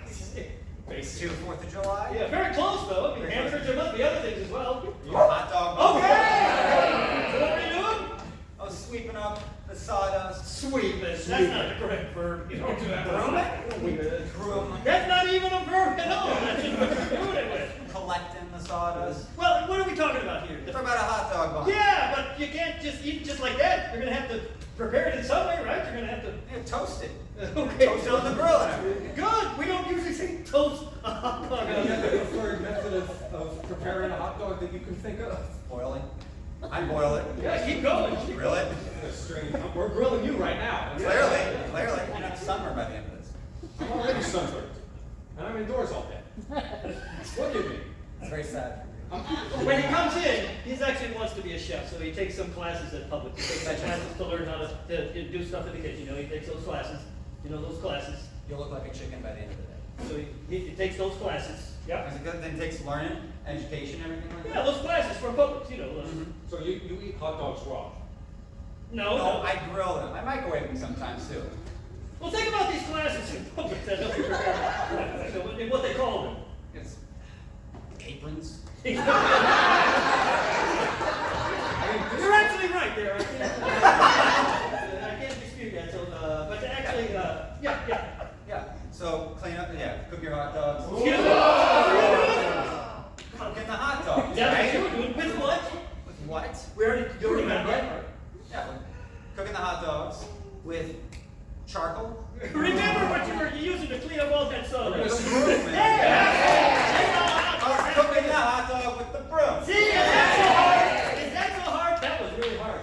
Speaker 7: Base 2, 4th of July.
Speaker 2: Yeah, very close though. I mean, hamburgers, there must be other things as well.
Speaker 7: Hot dog buns.
Speaker 2: Okay! So what are you doing?
Speaker 7: I was sweeping up the sawdust.
Speaker 2: Sweep it. That's not the correct verb. You don't do that.
Speaker 7: Broom it? Broom.
Speaker 2: That's not even a verb at all. That's just what you're doing it with.
Speaker 7: Collecting the sawdust.
Speaker 2: Well, what are we talking about here?
Speaker 7: Talk about a hot dog bun.
Speaker 2: Yeah, but you can't just eat it just like that. You're gonna have to prepare it in some way, right? You're gonna have to.
Speaker 7: Yeah, toast it.
Speaker 2: Okay.
Speaker 7: Toast it on the grill and everything.
Speaker 2: Good. We don't usually say toast a hot dog.
Speaker 3: Any other preferred method of preparing a hot dog that you can think of?
Speaker 7: Boiling. I boil it.
Speaker 2: Yeah, keep going.
Speaker 7: Grill it.
Speaker 3: That's strange. We're grilling you right now.
Speaker 7: Clearly. You're not sunburned by the end of this.
Speaker 3: I'm already sunburned. And I'm indoors all day. Look at me.
Speaker 7: It's very sad.
Speaker 2: When he comes in, he actually wants to be a chef, so he takes some classes at public. He takes some classes to learn how to do stuff in the kitchen. You know, he takes those classes. You know, those classes.
Speaker 7: You'll look like a chicken by the end of the day.
Speaker 2: So he takes those classes. Yeah.
Speaker 7: Is it good? Then it takes learning, education, everything like
Speaker 2: Yeah,
Speaker 7: that?
Speaker 2: those classes for public. You know.
Speaker 3: So you eat hot dogs raw?
Speaker 2: No.
Speaker 7: I grill them. I microwave them sometimes too.
Speaker 2: Well, think about these classes in public that help you prepare. And what they call them.
Speaker 7: It's aprons.
Speaker 2: You're actually right there. I can't dispute that. So, but actually, yeah.
Speaker 7: So clean up, cook your hot dogs.
Speaker 2: Excuse me?
Speaker 7: Cooking the hot dogs,
Speaker 2: That's
Speaker 7: right?
Speaker 2: what you were doing. With what?
Speaker 7: With what?
Speaker 2: We already doing that, right?
Speaker 7: Yeah, cooking the hot dogs with charcoal.
Speaker 2: Remember what you were using to clean up all that stuff.
Speaker 7: I was cooking the hot dog with the broom.
Speaker 2: See, is that so hard? Is that so hard? That was really hard.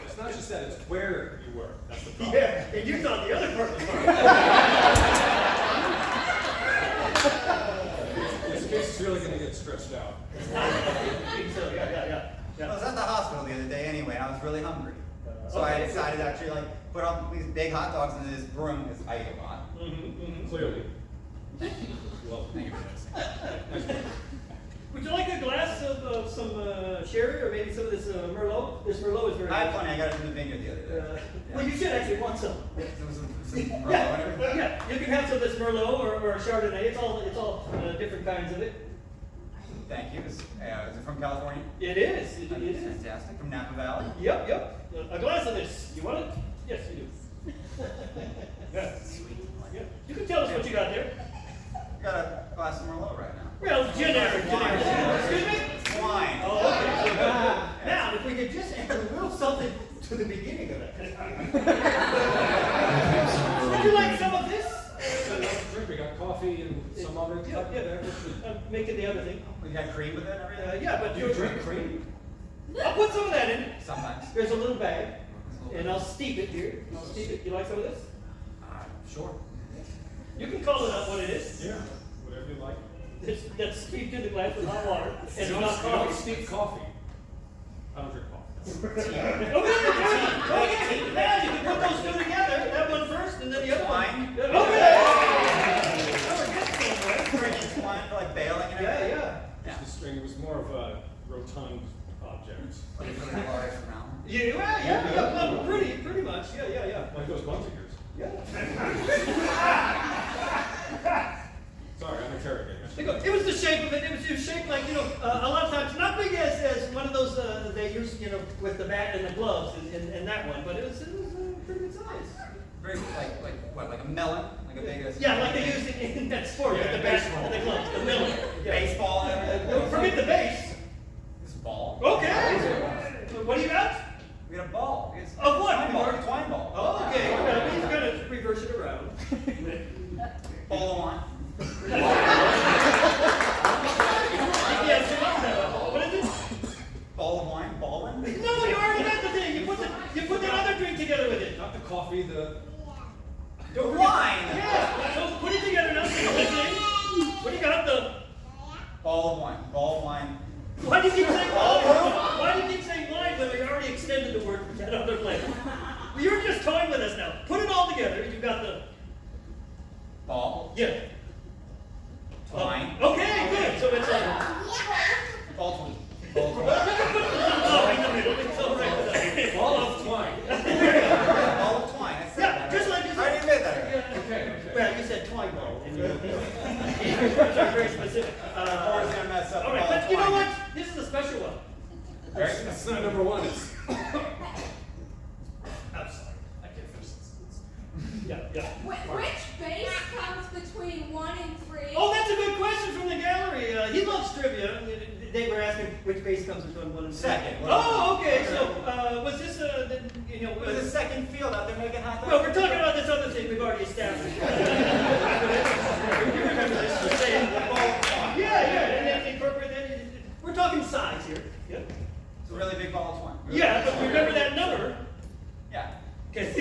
Speaker 3: It's not just that, it's where you work. That's the problem.
Speaker 2: Yeah, and you thought the other part was hard.
Speaker 3: This case is really going to get stretched out.
Speaker 2: I think so, yeah.
Speaker 7: I was at the hospital the other day anyway, and I was really hungry. So I decided to actually put all these big hot dogs in this broom because I eat a lot.
Speaker 3: Clearly.
Speaker 7: Well, thank you for this.
Speaker 2: Would you like a glass of some sherry or maybe some of this Merlot? This Merlot is very
Speaker 7: I had
Speaker 2: good.
Speaker 7: plenty. I got it from the vineyard the other day.
Speaker 2: Well, you should actually want some.
Speaker 7: There was some Merlot and everything.
Speaker 2: Yeah, you can have some of this Merlot or Chardonnay. It's all different kinds of it.
Speaker 7: Thank you. Is it from California?
Speaker 2: It is. It is.
Speaker 7: Fantastic. From Napa Valley?
Speaker 2: Yep. A glass of this. You want it? Yes, you do.
Speaker 7: Sweet.
Speaker 2: Yeah. You can tell us what you got there.
Speaker 7: I got a glass of Merlot right now.
Speaker 2: Well, generic. Excuse me?
Speaker 7: It's wine.
Speaker 2: Oh, okay. Now, if we could just add a little something to the beginning of that. Would you like some of this?
Speaker 3: Drink. We got coffee and some other type of beverage.
Speaker 2: I'm making the other thing.
Speaker 7: You got cream with it and everything?
Speaker 2: Yeah, but
Speaker 3: Do you drink cream?
Speaker 2: I'll put some of that in.
Speaker 7: Sometimes.
Speaker 2: There's a little bag, and I'll steep it here. I'll steep it. You like some of this?
Speaker 7: Sure.
Speaker 2: You can call it out what it is.
Speaker 3: Yeah, whatever you like.
Speaker 2: That's steeped in the glass with hot water, and it's not
Speaker 3: You don't
Speaker 2: coffee.
Speaker 3: steep coffee. I don't drink coffee.
Speaker 2: Oh, yeah, you can put those two together. That one first, and then the other
Speaker 7: Wine.
Speaker 2: one. Okay.
Speaker 7: Drinking wine for like bailing and everything?
Speaker 2: Yeah.
Speaker 3: The string was more of a rotund object.
Speaker 7: Like a little large amount.
Speaker 2: Yeah, pretty much. Yeah.
Speaker 3: Like those buns of yours.
Speaker 2: Yeah.
Speaker 3: Sorry, I'm interrogating.
Speaker 2: It was the shape of it. It was shaped like, a lot of times, not big as one of those they use, with the bat and the gloves and that one, but it was pretty good size.
Speaker 7: Very, like a melon? Like a big...
Speaker 2: Yeah, like they use it in that sport, with the bat and the gloves, the melon. Yeah.
Speaker 7: Baseball and everything?
Speaker 2: Don't forget the base.
Speaker 7: This ball.
Speaker 2: Okay. What do you got?
Speaker 7: We got a ball. It's
Speaker 2: Of what?
Speaker 7: Twine ball.
Speaker 2: Oh, okay. He's gonna reverse it around.
Speaker 7: Ball of wine.
Speaker 2: Yes, what is it?
Speaker 7: Ball of wine. Ballin'?
Speaker 2: No, you already got the thing. You put that other drink together with it.
Speaker 3: Not the coffee, the
Speaker 7: wine.
Speaker 2: Yeah. So put it together now. See the thing. What do you got? The
Speaker 7: Ball of wine. Ball of wine.
Speaker 2: Why do you keep saying wine? Why do you keep saying wine when we already extended the word from that other place? Well, you're just toying with us now. Put it all together. You've got the
Speaker 7: Ball.
Speaker 2: yeah.
Speaker 7: Twine.
Speaker 2: Okay, good. So it's
Speaker 7: Ball twine. Ball twine.
Speaker 2: oh, in the middle. It's all right with us.
Speaker 3: ball of twine.
Speaker 7: Ball of twine. I said
Speaker 2: Yeah,
Speaker 7: that.
Speaker 2: just like you
Speaker 7: I already
Speaker 2: said.
Speaker 7: admit that.
Speaker 3: Okay.
Speaker 2: Well, you said twine ball, and these words are very specific.
Speaker 7: Or it's gonna mess up.
Speaker 2: All right, but you know what? This is a special one.
Speaker 3: That's not number one. It's
Speaker 2: they were asking which base comes with one and
Speaker 7: Second.
Speaker 2: Oh, okay. So was this
Speaker 7: It was a second field out there making hot dogs.
Speaker 2: well, we're talking about this other thing we've already established. You remember this? We're saying yeah, and then incorporate that. We're talking size here. Yeah.
Speaker 7: It's a really big ball of twine.
Speaker 2: Yeah, but remember that number.
Speaker 7: Yeah.
Speaker 2: Okay.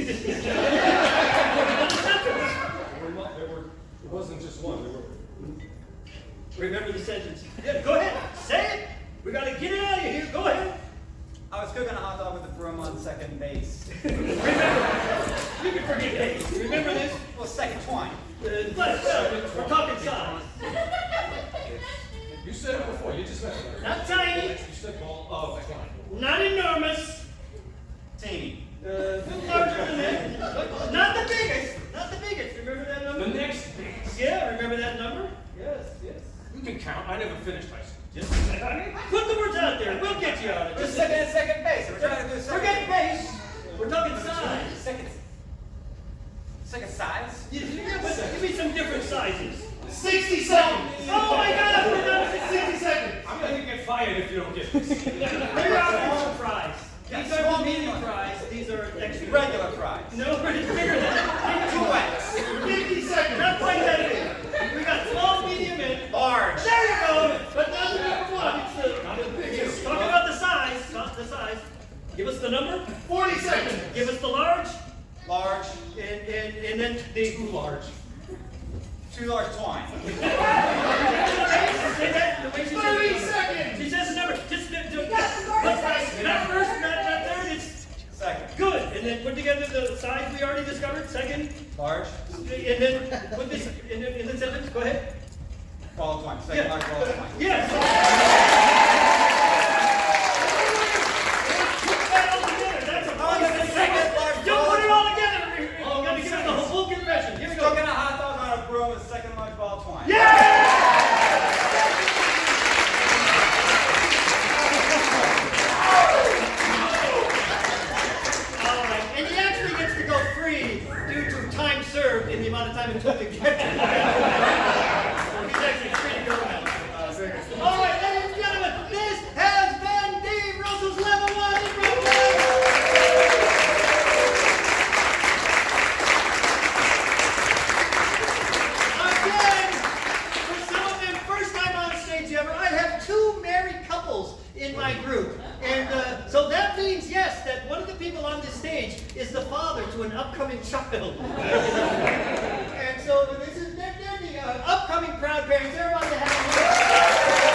Speaker 3: It wasn't just one. There were.
Speaker 2: Remember the sentence. Yeah, go ahead. Say it. We gotta get it out of here. Go ahead.
Speaker 7: I was cooking a hot dog with a broom on second base.
Speaker 2: Remember, you can forget base. Remember this?
Speaker 7: Well, second twine.
Speaker 2: We're talking size.
Speaker 3: You said it before. You just said it.
Speaker 2: Not tiny.
Speaker 3: You said ball of twine.
Speaker 2: Not enormous.
Speaker 7: Teeny.
Speaker 2: A little larger than that. Not the biggest. Not the biggest. Remember that number?
Speaker 10: The next base.
Speaker 2: Yeah, remember that number? Yes, yes.
Speaker 10: You can count. I never finished high school.
Speaker 2: Just put the words out there. We'll get you out of it.
Speaker 7: Just second base. We're trying to do second.
Speaker 2: Forget base. We're talking size.
Speaker 7: Second size?
Speaker 2: Give me some different sizes.
Speaker 1: 60 seconds.
Speaker 2: Oh my God! We're done.
Speaker 1: 60 seconds.
Speaker 10: I'm gonna get fired if you don't get this.
Speaker 2: They're our normal fries.
Speaker 7: Yeah,
Speaker 2: These are
Speaker 7: small,
Speaker 2: the medium
Speaker 7: medium.
Speaker 2: fries. These are extra.
Speaker 7: Regular fries.
Speaker 2: No, it's bigger than that.
Speaker 1: 50 seconds.
Speaker 2: Not quite that big. We got small, medium, and
Speaker 7: Large.
Speaker 2: there you go. But not the number one. It's the biggest. Talk about the size. Not the size. Give us the number.
Speaker 1: 40 seconds.
Speaker 2: Give us the large.
Speaker 7: Large.
Speaker 2: And then the
Speaker 10: Too large.
Speaker 7: Too large twine.
Speaker 2: Say that the way she said
Speaker 1: 30
Speaker 2: it.
Speaker 1: seconds.
Speaker 2: She says the number. Just
Speaker 8: got the 30 seconds.
Speaker 2: not first, not third. It's
Speaker 7: Second.
Speaker 2: good. And then put together the size we already discovered. Second.
Speaker 7: Large.
Speaker 2: And then put this in the sentence. Go ahead.
Speaker 7: Ball of twine. Second large ball of twine.
Speaker 2: Yes. Put that all together. That's a
Speaker 7: the second large
Speaker 2: Don't
Speaker 7: ball
Speaker 2: put
Speaker 7: of
Speaker 2: it all together. You gotta give us the whole confession. Here we go.
Speaker 7: Cooking a hot dog on a broom with second large ball of twine.
Speaker 2: Alright, and he actually gets to go free due to time served in the amount of time it took to get there. He's actually free to go now. Alright, ladies and gentlemen, this has been Dave Russell's Level 1 Improv Class. Again, for some of them, first time on stage ever, I have two married couples in my group. And so that means, yes, that one of the people on this stage is the father to an upcoming child. And so this is they're the upcoming proud parents. They're about to have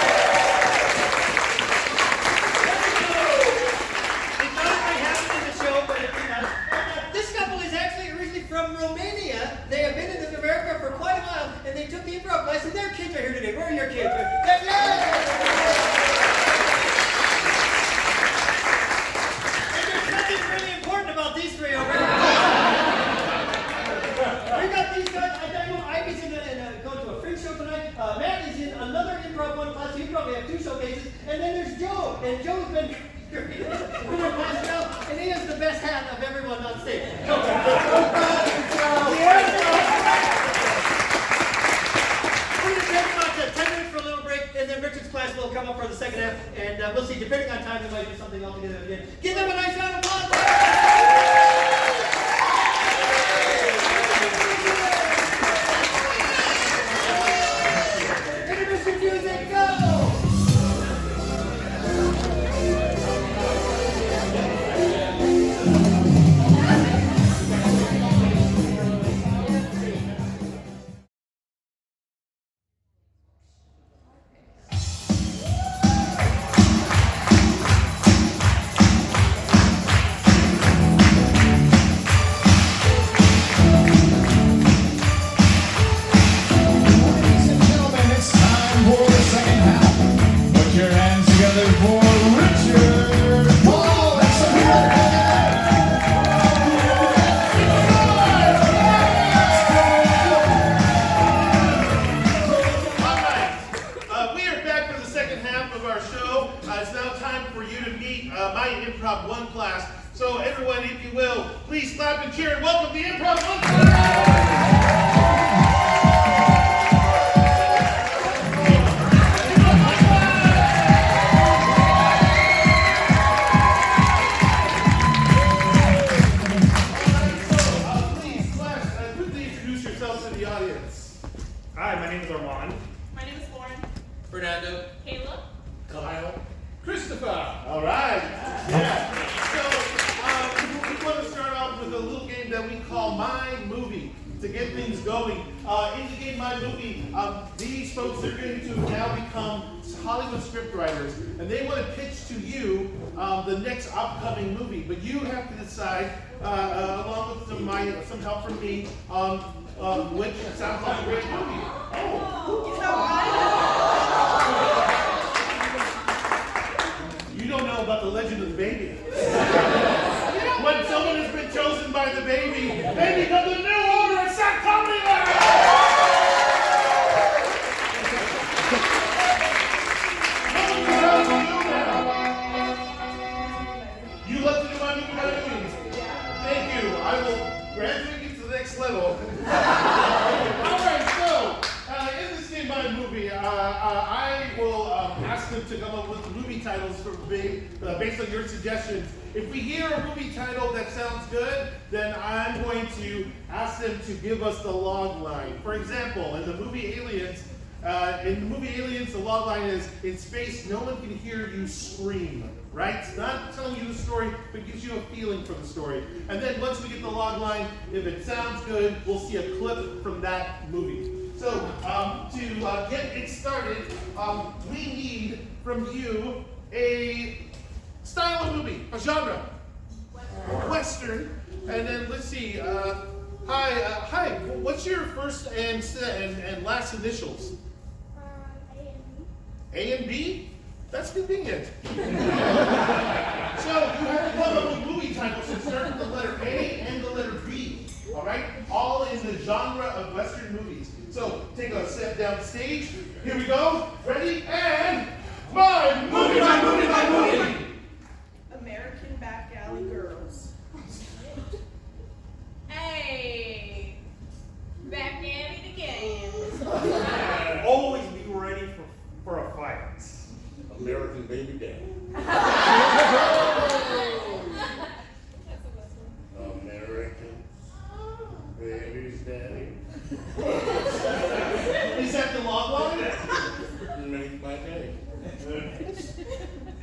Speaker 2: It doesn't really happen in the show, but this couple is actually originally from Romania. They have been in America for quite a while, and they took the improv class, and their kids are here today. Where are your kids? Nothing really important about these three over here. We got these guys. I tell you what, Ivy's going to a freak show tonight. Matt is in another improv one class. So you probably have two showcases. And then there's Joe. And Joe's been in our class now, and he has the best hat of everyone on stage. We're going to take about 10 minutes for a little break, and then Richard's class will come up for the second half, and we'll see. Depending on time, we might do something all together again. Give them a nice round of applause. Intermission music, go!
Speaker 12: Ladies and gentlemen, it's time for the second half. Put your hands together for Richard, Paul, and
Speaker 1: Alright, we are back for the second half of our show. It's now time for you to meet my Improv 1 class. So everyone, if you will, please clap and cheer and welcome the Improv 1 class!
Speaker 11: Hi, my name is Armon.
Speaker 6: My name is Lauren.
Speaker 10: Fernando.
Speaker 6: Kayla.
Speaker 11: Kyle.
Speaker 1: Christopher. All right. Yeah. So we want to start off with a little game that we call My Movie to get things going. In the game My Movie, these folks are going to now become Hollywood scriptwriters, and they want to pitch to you the next upcoming movie. But you have to decide, along with some help from me, which sounds like a great movie. You don't know about the legend of the baby. When someone has been chosen by the baby, they become the new owner of SAK Comedy Level! You love to do my movie, my movie. Thank you. I will graduate you to the next level. Alright, so, in this game, my movie, I will ask them to come up with movie titles based on your suggestions. If we hear a movie title that sounds good, then I'm going to ask them to give us the log line. For example, in the movie Aliens, the log line is, in space, no one can hear you scream, right? It's not telling you the story, but gives you a feeling for the story. And then once we get the log line, if it sounds good, we'll see a clip from that movie. So, to get it started, we need from you a style of movie, a genre. Western. And then let's see, hi, what's your first and last initials? A and B? That's convenient. So you have to come up with movie titles that start with the letter A and the letter B. All right? All in the genre of Western movies. So take a step down stage. Here we go. Ready? And my movie, my movie, my movie!
Speaker 6: American Back Alley Girls. Hey, back at it again.
Speaker 11: Always be ready for a fight. American Baby Daddy. American Baby's Daddy.
Speaker 1: Is that the log line?
Speaker 11: Make my day.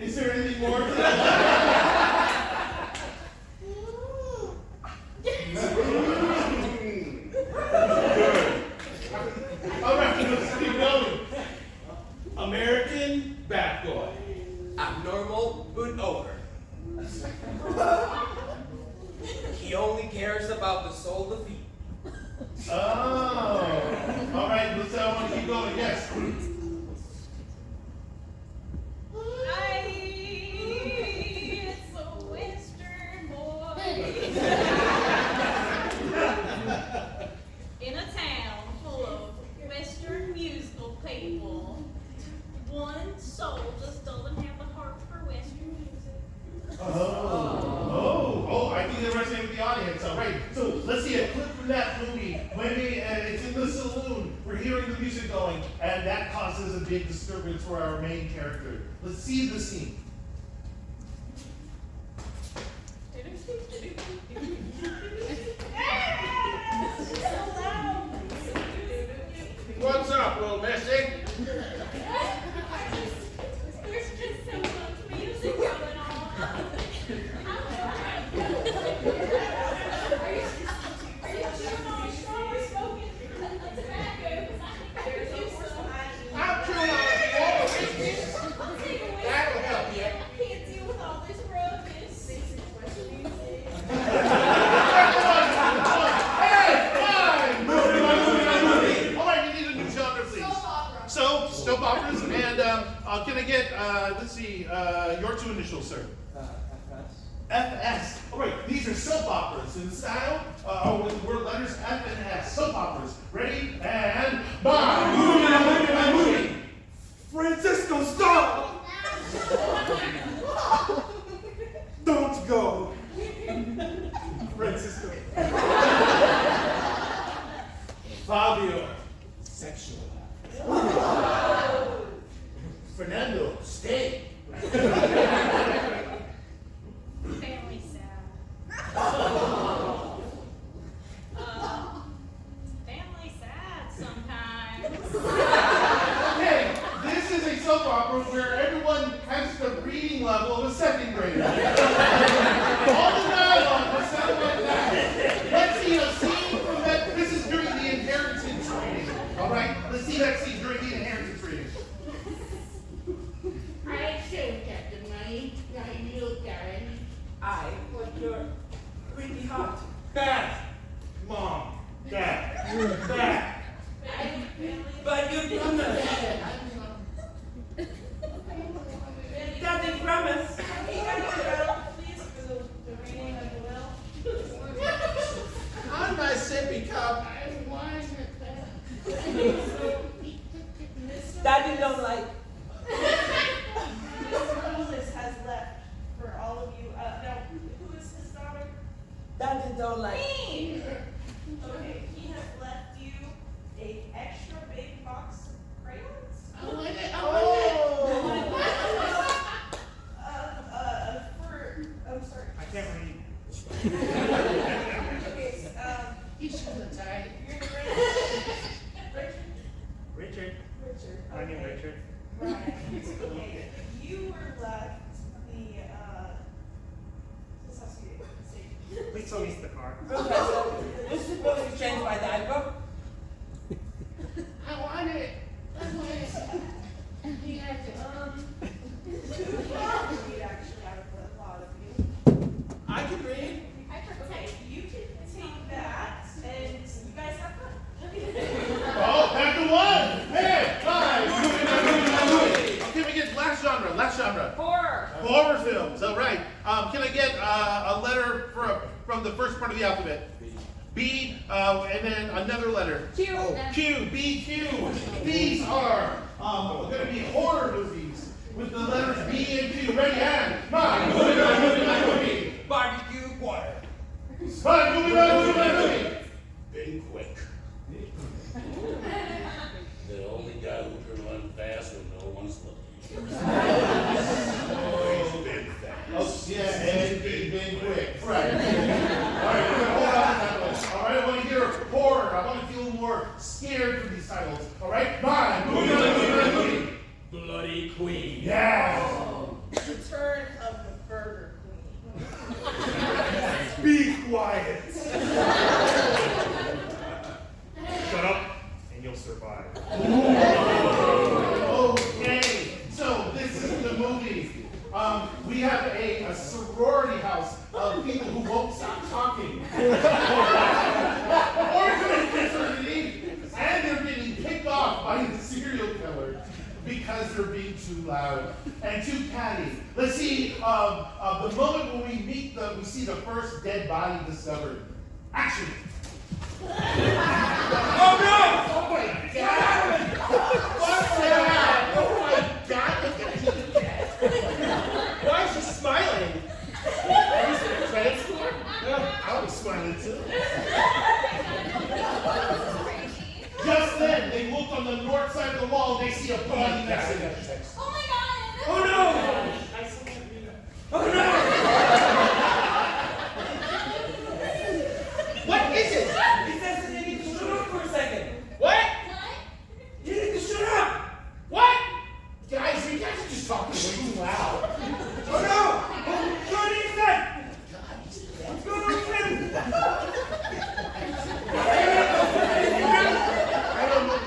Speaker 1: Is there anything more to that? All right, let's keep going.
Speaker 11: American Bad Boy.
Speaker 10: Abnormal but over. He only cares about the soul defeat.
Speaker 1: Oh. All right, I want to keep going. Yes.
Speaker 6: It's a Western boy. In a town full of Western musical people, one soul just doesn't have the heart for Western music.
Speaker 1: Oh, I think they're resonating with the audience. All right, so let's see a clip from that movie. When it's in the saloon, we're hearing the music going, and that causes a big disturbance for our main character. Let's see the scene.
Speaker 10: What's up, little missy?
Speaker 6: There's just so much music going on. Are you chewing on straw or smoking tobacco? Because I think I could use some.
Speaker 10: I'm chewing on a wall of whiskey.
Speaker 6: I'll take a whiskey.
Speaker 10: That'll help you.
Speaker 6: I can't deal with all this ruckus.
Speaker 1: All right, we need a new genre, please. Soap operas, and can I get, let's see, your two initials, sir? FS. All right, these are soap operas in style, with the word letters F and S. Soap operas. Ready? And my movie, my movie, my movie.
Speaker 11: Francisco, stop! Don't go.
Speaker 1: Francisco. Fabio. Sexual. Fernando. Stay.
Speaker 6: Family sad. Family sad sometimes.
Speaker 1: where everyone has the reading level of a second grader. All the dialogue will sound like that. Let's see a scene from that. This is during the inheritance reading. All right, let's see that scene during the inheritance reading.
Speaker 13: I showed Captain Money. Now you look at it.
Speaker 10: I want your pretty heart.
Speaker 11: Dad! Mom! Dad! Dad!
Speaker 10: But you promised. Daddy promised.
Speaker 6: Please for the reading of the will.
Speaker 1: On my sippy cup.
Speaker 13: I wanted that.
Speaker 10: Daddy don't like.
Speaker 6: Mr. Willis has left for all of you. Now, who is his daughter?
Speaker 10: Daddy don't like.
Speaker 6: Me! Okay, he has left you a extra big box of crayons.
Speaker 13: I want it.
Speaker 6: I'm sorry.
Speaker 11: I can't read.
Speaker 6: Okay,
Speaker 13: You should have died.
Speaker 6: you're
Speaker 11: Richard.
Speaker 6: Richard.
Speaker 11: My name
Speaker 6: Okay.
Speaker 11: Richard.
Speaker 6: Right. Okay, if you were left the, this has to be safe.
Speaker 11: Please don't use the car.
Speaker 10: Okay, so this is supposed to change my diaper.
Speaker 13: I want it. I want it. You have to.
Speaker 6: Read actually out of a lot of you.
Speaker 10: I can read.
Speaker 6: Okay, you can take that and you guys have fun.
Speaker 1: Oh, back to one. Hey, five. Can we get last genre?
Speaker 6: Horror.
Speaker 1: Horror films. All right. Can I get a letter from the first part of the alphabet? B, and then another letter.
Speaker 6: Q.
Speaker 1: Q, B, Q. These are going to be horror movies with the letters B and Q. Ready, and movie.
Speaker 10: Barbecue choir.
Speaker 1: Movie.
Speaker 14: Been quick. The only guy who can run fast when no one's looking. Always been fast.
Speaker 1: Oh, yeah, and been quick. Right. All right, we're going to hold on to that one. All right, I want to hear horror. I want to feel more scared for these titles. All right, movie.
Speaker 14: Bloody Queen.
Speaker 1: Yeah.
Speaker 6: Return of the Burger Queen.
Speaker 11: Be quiet. Shut up and you'll survive.
Speaker 1: Okay, so this is the movie. We have a sorority house of people who won't stop talking. Orphanage fraternity, and they're getting kicked off by the serial killer because they're being too loud and too catty. Let's see the moment when we see the first dead body discovered. Action.
Speaker 10: Oh no!
Speaker 1: Oh my God! What's that? Oh my God! Look at you.
Speaker 2: Why is she smiling?
Speaker 1: Is it a credit score? Yeah, I'll be smiling too. Just then, they look on the north side of the wall and they see a body message.
Speaker 6: Oh my god!
Speaker 10: Oh no! Oh no!
Speaker 2: What is it?
Speaker 10: It says that you need to shut up for a second.
Speaker 2: What?
Speaker 10: You need to shut up!
Speaker 2: What?
Speaker 1: Guys, you guys are just talking way too loud.
Speaker 10: Oh no! Johnny is dead! What's going on with him?
Speaker 1: I don't know.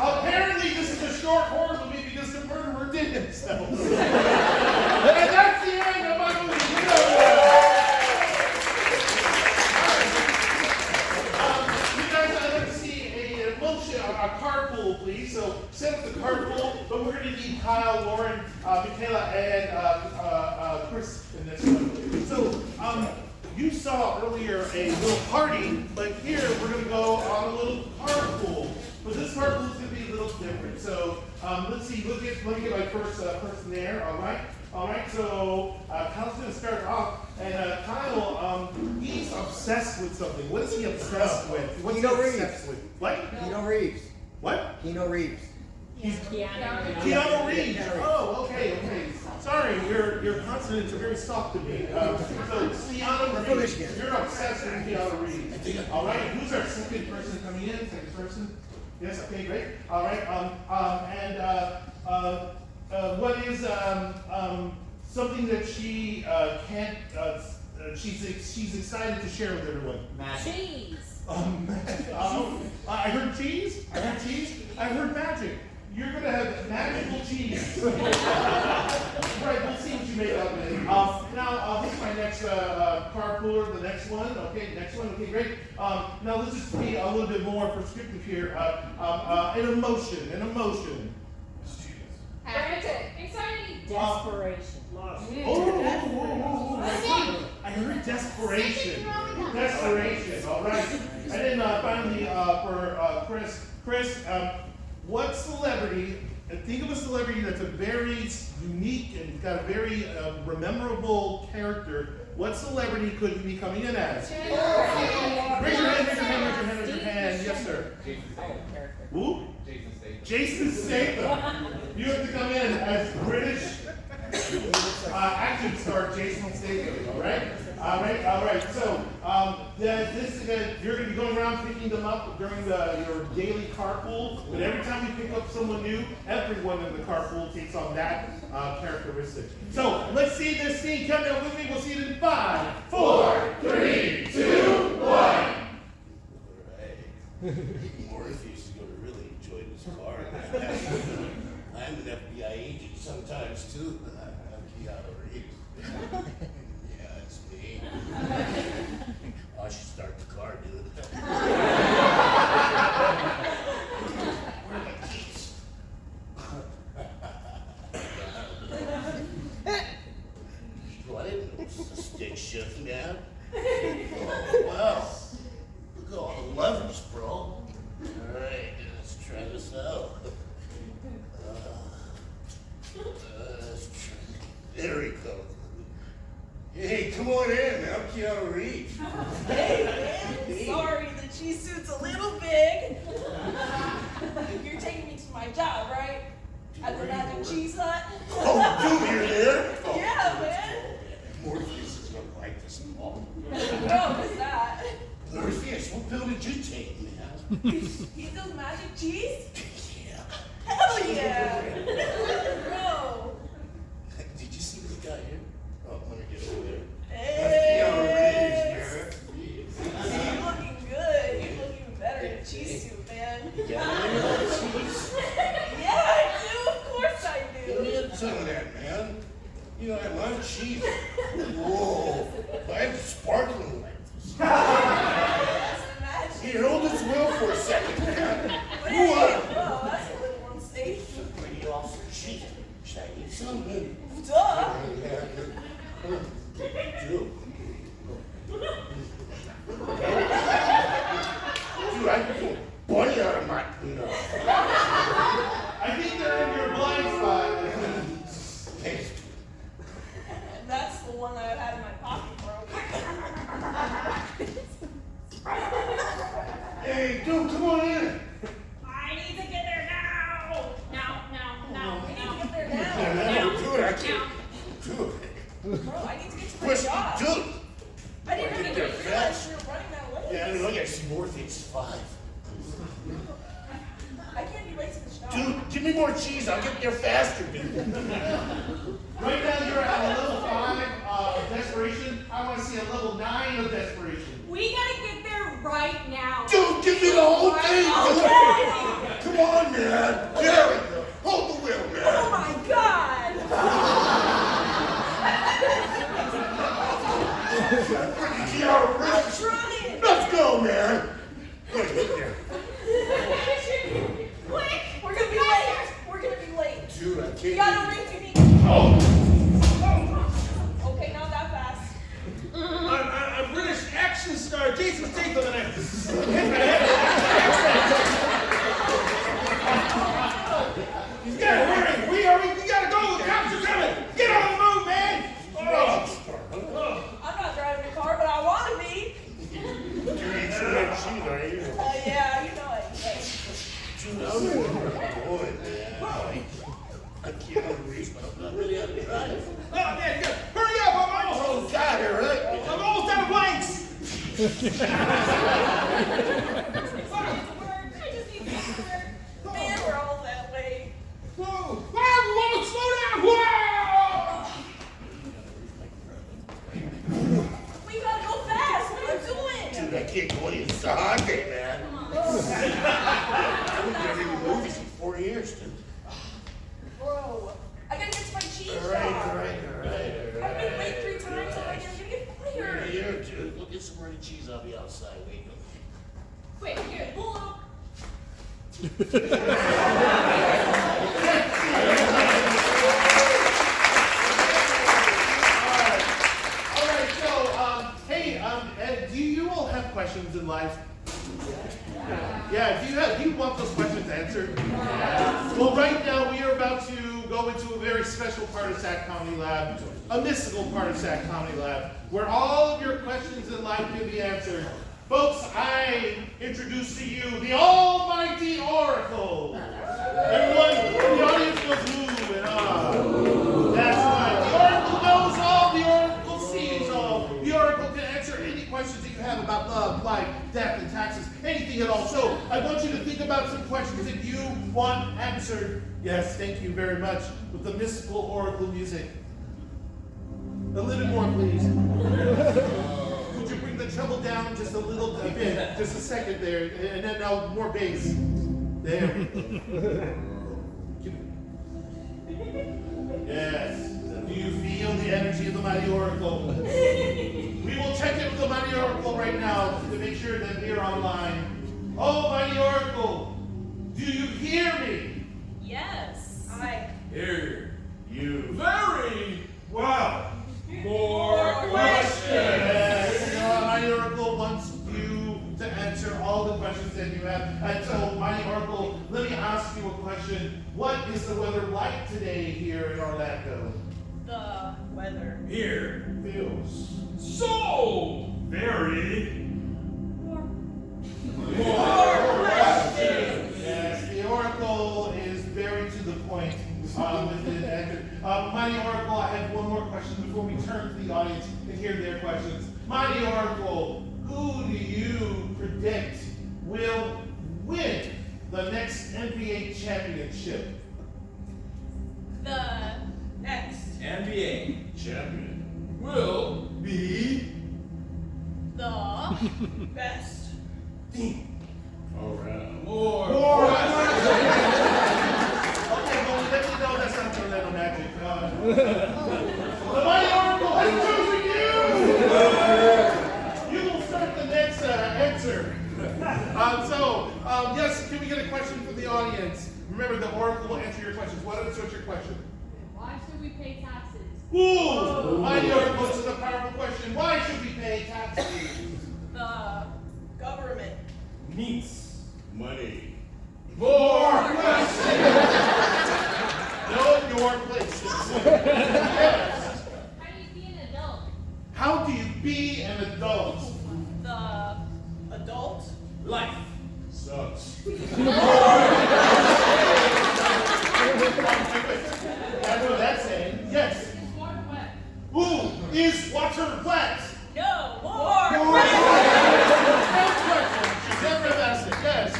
Speaker 1: Apparently, this is a short horror movie because the murderer did himself. And that's the end of my movie. You guys, I'd like to see a carpool, please. So set up the carpool, but we're going to need Kyle, Lauren, Kayla, and Chris in this one. So, you saw earlier a little party, but here we're going to go on a little carpool. But this carpool is going to be a little different. So let's see. Let me get my first person there. All right. So Kyle's going to start off, and Kyle, he's obsessed with something. What is he obsessed with? What's he obsessed with? What?
Speaker 15: Keanu Reeves.
Speaker 1: What?
Speaker 15: Keanu Reeves.
Speaker 1: He's Keanu Reeves. Oh, okay. Sorry, your consonants are very soft to me. So Keanu Reeves, you're obsessed with Keanu Reeves. All right, who's our second person coming in? Second person? Yes. Okay, great. All right. what is something that she can't? She's excited to share with everyone.
Speaker 7: Magic.
Speaker 6: Cheese.
Speaker 1: I heard cheese. I heard cheese. I heard magic. You're gonna have magical cheese. Right, we'll see what you made out of it. Now, this is my next car cooler, the next one. Okay, next one. Okay, great. Now, let's just be a little bit more prescriptive here. An emotion.
Speaker 4: Frantic. Exciting.
Speaker 6: Desperation.
Speaker 1: I heard desperation. Desperation. All right. And then finally, for Chris, what celebrity? Think of a celebrity that's a very unique and got a very memorable character. What celebrity could he be coming in as? Raise your hand. Yes, sir. Who? Jason Statham. You have to come in as British action star Jason Statham. All right. So this event, you're going to be going around picking them up during your daily carpool. But every time you pick up someone new, everyone in the carpool takes on that characteristic. So let's see this scene. Come down with me. We'll see it in 5, 4, 3, 2, 1.
Speaker 14: Morpheus is going to really enjoy this car. I'm an FBI agent sometimes too. I'm Keanu Reeves. Yeah, it's me. I should start the car, dude. Where are my keys? Well, I didn't know this was a stick shift, man. Oh, wow. Look at all the levers, bro. All right, let's try this out. Let's try. There we go. Hey, come on in. I'm Keanu Reeves.
Speaker 6: Hey, man. Sorry, the cheese suit's a little big. You're taking me to my job, right? At the Magic Cheese Hut?
Speaker 14: Oh, dude, you're there? Oh,
Speaker 6: Yeah, man.
Speaker 14: Morpheus is going to like this ball.
Speaker 6: No, what's that?
Speaker 14: Morpheus, what pill did you take, man?
Speaker 6: He does magic cheese?
Speaker 14: Yeah.
Speaker 6: Hell yeah! Bro.
Speaker 14: Did you see this guy here? Oh, let me get over there.
Speaker 6: Hey.
Speaker 14: That's Keanu Reeves,
Speaker 6: He's looking good. You look even better in a cheese suit, man.
Speaker 14: Yeah, you know cheese.
Speaker 6: Yeah, I do. Of course I
Speaker 14: Give me
Speaker 6: do.
Speaker 14: some of that, man. You know, I love cheese. Whoa. I'm sparkling like this.
Speaker 6: That's the magic.
Speaker 14: Here, hold this wheel for a second, man.
Speaker 6: Hey, whoa, that's a little unsafe.
Speaker 14: Pretty awesome cheese. Should I eat some, maybe?
Speaker 6: Duh.
Speaker 14: Dude. Dude, I can pull a bunny out of my,
Speaker 1: I think they're in your blind spot.
Speaker 14: Hey,
Speaker 6: That's the one I had in my pocket, bro.
Speaker 14: hey, dude, come on in.
Speaker 6: I need to get there now.
Speaker 4: Now.
Speaker 6: We need to get there now.
Speaker 14: No, dude, I can't. Dude,
Speaker 6: Bro, I need to get to my
Speaker 14: push me,
Speaker 6: job.
Speaker 14: dude.
Speaker 6: I didn't even
Speaker 14: Get there
Speaker 6: realize
Speaker 14: fast.
Speaker 6: you were running that late.
Speaker 14: Yeah, I don't know, I gotta see Morpheus 5.
Speaker 6: I can't be late to the job.
Speaker 14: Dude, give me more cheese, I'll get there faster, dude.
Speaker 1: Right now you're at a level 5 of desperation. I want to see a level 9 of desperation.
Speaker 6: We gotta get there right now.
Speaker 14: Dude, give me the whole thing, dude.
Speaker 6: Okay.
Speaker 14: Come on, man. There we go. Hold the wheel, man.
Speaker 6: Oh my god. I'm trying.
Speaker 14: Let's go, man. Let's get there.
Speaker 6: Quick, we're gonna be late. We're gonna be late.
Speaker 14: Dude, I can't.
Speaker 6: You gotta ring to me.
Speaker 14: Oh.
Speaker 6: Okay, not that fast.
Speaker 10: I'm British action star Jason Statham, and I You gotta hurry! We gotta go! The cops are coming! Get on the move, man!
Speaker 6: I'm not driving a car, but I want to be.
Speaker 14: You're eating some of that cheese, are you?
Speaker 6: Yeah, you know it.
Speaker 14: Dude, I'm boy, man. I can't reach, but I'm not really out of drive.
Speaker 10: Oh, man, hurry up! I'm almost
Speaker 14: got it, right?
Speaker 10: I'm almost out of blanks!
Speaker 6: I just need to work. Man, we're all that way.
Speaker 10: Whoa! Wow, slow
Speaker 14: Kirsten.
Speaker 6: Bro, I gotta get to my cheese
Speaker 14: All
Speaker 6: jar.
Speaker 14: right.
Speaker 6: I've been late 3 times already. I'm gonna get fired.
Speaker 14: Here, dude. Go get some ready cheese. I'll be outside waiting.
Speaker 6: Wait, here, pull up.
Speaker 1: Alright, so, hey, Ed, do you all have questions in life? Yeah, do you want those questions answered? Well, right now we are about to go into a very special part of SAK Comedy Lab, a mystical part of SAK Comedy Lab, where all of your questions in life can be answered. Folks, I introduce to you the Almighty Oracle. Everyone, the audience goes ooh and ah. That's right. The Oracle knows all. The Oracle sees all. The Oracle can answer any questions that you have about love, life, death, and taxes, anything at all. So I want you to think about some questions that you want answered. Yes, thank you very much. With the mystical Oracle music. A little more, please. Would you bring the treble down just a bit, just a second there, and then now more bass. There. Yes. Do you feel the energy of the Mighty Oracle? We will check it with the Mighty Oracle right now to make sure that they're online. Oh, Mighty Oracle, do you hear me?
Speaker 6: Yes. I
Speaker 14: Here. You.
Speaker 9: Very well. More questions.
Speaker 1: Yes. Mighty Oracle wants you to answer all the questions that you have. And so, Mighty Oracle, let me ask you a question. What is the weather like today here in Orlando?
Speaker 6: the weather.
Speaker 9: Here
Speaker 1: Feels.
Speaker 9: so very
Speaker 6: More
Speaker 9: questions.
Speaker 1: Yes, the Oracle is very to the point with it. And, Mighty Oracle, I have one more question before we turn to the audience and hear their questions. Mighty Oracle, who do you predict will win the next NBA championship?
Speaker 6: The next
Speaker 9: NBA
Speaker 14: Champion.
Speaker 9: will be
Speaker 6: the best
Speaker 9: team.
Speaker 14: Around.
Speaker 9: More
Speaker 1: questions. Okay, well, let me know that's not Orlando Magic. The Mighty Oracle has chosen you! You will start the next answer. Yes, can we get a question from the audience? Remember, the Oracle will answer your questions. What's your question?
Speaker 13: Why should we pay taxes?
Speaker 1: Ooh! Mighty Oracle, this is a powerful question. Why should we pay taxes?
Speaker 6: the government.
Speaker 9: needs
Speaker 14: Money.
Speaker 9: more questions.
Speaker 1: Know your places. Yes.
Speaker 13: How do you be an
Speaker 1: How do you be an
Speaker 13: adult?
Speaker 1: adult?
Speaker 6: The adult.
Speaker 9: Life
Speaker 14: Sucks.
Speaker 1: That's what that's saying. Yes.
Speaker 13: Is water wet?
Speaker 1: Ooh, is water wet?
Speaker 6: No, more
Speaker 1: Next question. She's fantastic. Yes.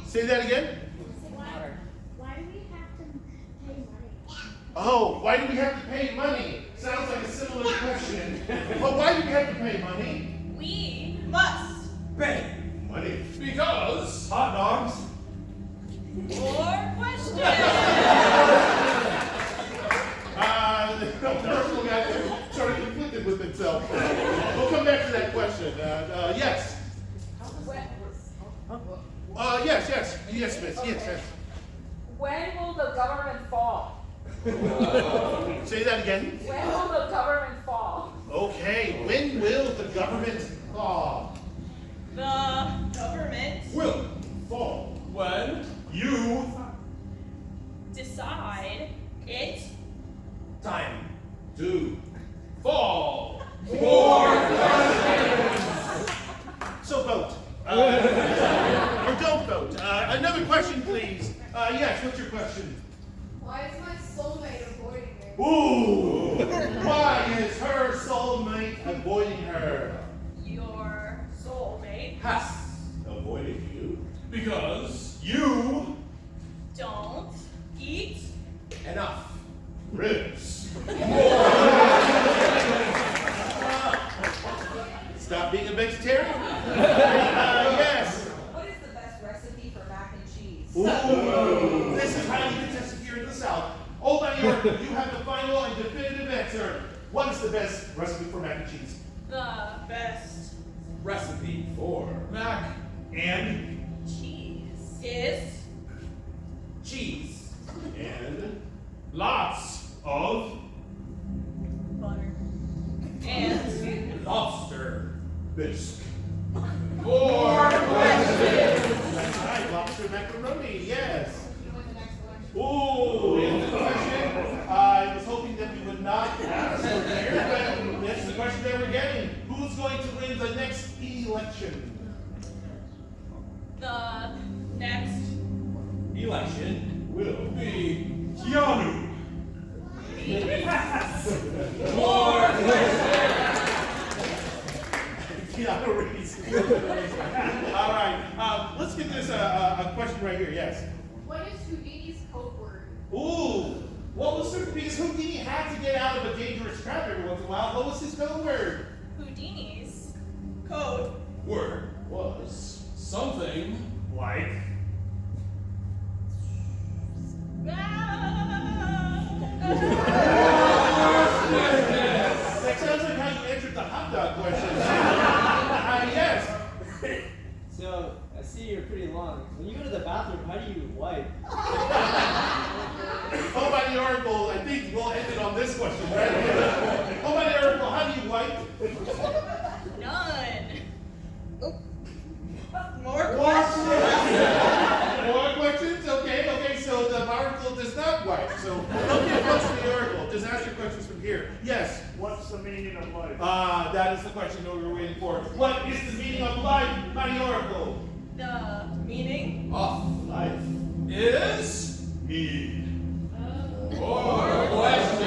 Speaker 1: Say that again.
Speaker 13: Why do we have to pay money?
Speaker 1: Oh, why do we have to pay money? Sounds like a similar question. But why do we have to pay money?
Speaker 6: We must.
Speaker 9: pay
Speaker 14: Money.
Speaker 9: because hot dogs.
Speaker 6: More questions.
Speaker 1: The Oracle got sort of conflicted with itself. We'll come back to that question. Yes. Yes, Miss. Yes.
Speaker 15: When will the government fall?
Speaker 1: Say that again.
Speaker 15: When will the government fall?
Speaker 1: Okay, when will the government fall?
Speaker 6: The government
Speaker 9: Will
Speaker 1: Fall.
Speaker 9: when you
Speaker 6: decide it.
Speaker 9: time
Speaker 14: Two.
Speaker 9: fall. More questions.
Speaker 1: So vote. Or don't vote. Another question, please. Yes, what's your question?
Speaker 8: Why is my soulmate avoiding me?
Speaker 1: Ooh! Why is her soulmate avoiding her?
Speaker 6: Your soulmate
Speaker 9: Has
Speaker 14: Avoiding you.
Speaker 9: because you
Speaker 6: don't eat.
Speaker 9: enough.
Speaker 1: Ribs. Stop being a vegetarian? Yes.
Speaker 15: What is the best recipe for mac
Speaker 6: mac and cheese.
Speaker 1: Ooh, this is highly contested here in the South. Old New York, you have the final and definitive answer. What is the best recipe for mac and cheese?
Speaker 6: The best
Speaker 9: Recipe for mac
Speaker 1: And
Speaker 6: cheese is
Speaker 9: cheese
Speaker 1: and lots of
Speaker 6: butter and
Speaker 9: lobster
Speaker 1: bisque.
Speaker 9: More questions.
Speaker 1: That's right, lobster macaroni, yes.
Speaker 4: You win the next election.
Speaker 1: Ooh, and the question, I was hoping that we would not ask here, but that's the question that we're getting. Who's going to win the next election?
Speaker 6: the next
Speaker 9: election
Speaker 1: Will
Speaker 9: be
Speaker 1: Keanu.
Speaker 9: more
Speaker 1: Keanu Reeves. All right, let's get this a question right here, yes.
Speaker 4: What is Houdini's code word?
Speaker 1: Ooh, what was the, because Houdini had to get out of a dangerous trap every once in a while. What was his code word?
Speaker 6: Houdini's code
Speaker 9: word
Speaker 1: Was
Speaker 9: something
Speaker 1: like. That sounds like how you answered the hot dog question. Yes.
Speaker 2: So, I see you're pretty long. When you go to the bathroom, how do you wipe?
Speaker 1: Oh, by the oracle, I think we'll end it on this question, right? Oh, by the oracle, how do you wipe?
Speaker 6: none.
Speaker 1: More questions? Okay, so the oracle does not wipe. So don't get close to the oracle. Just ask your questions from here. Yes.
Speaker 10: What's the meaning of life?
Speaker 1: That is the question that we were waiting for. What is the meaning of life by the oracle?
Speaker 6: The meaning
Speaker 9: of
Speaker 1: Life
Speaker 9: is
Speaker 1: need.
Speaker 9: more questions.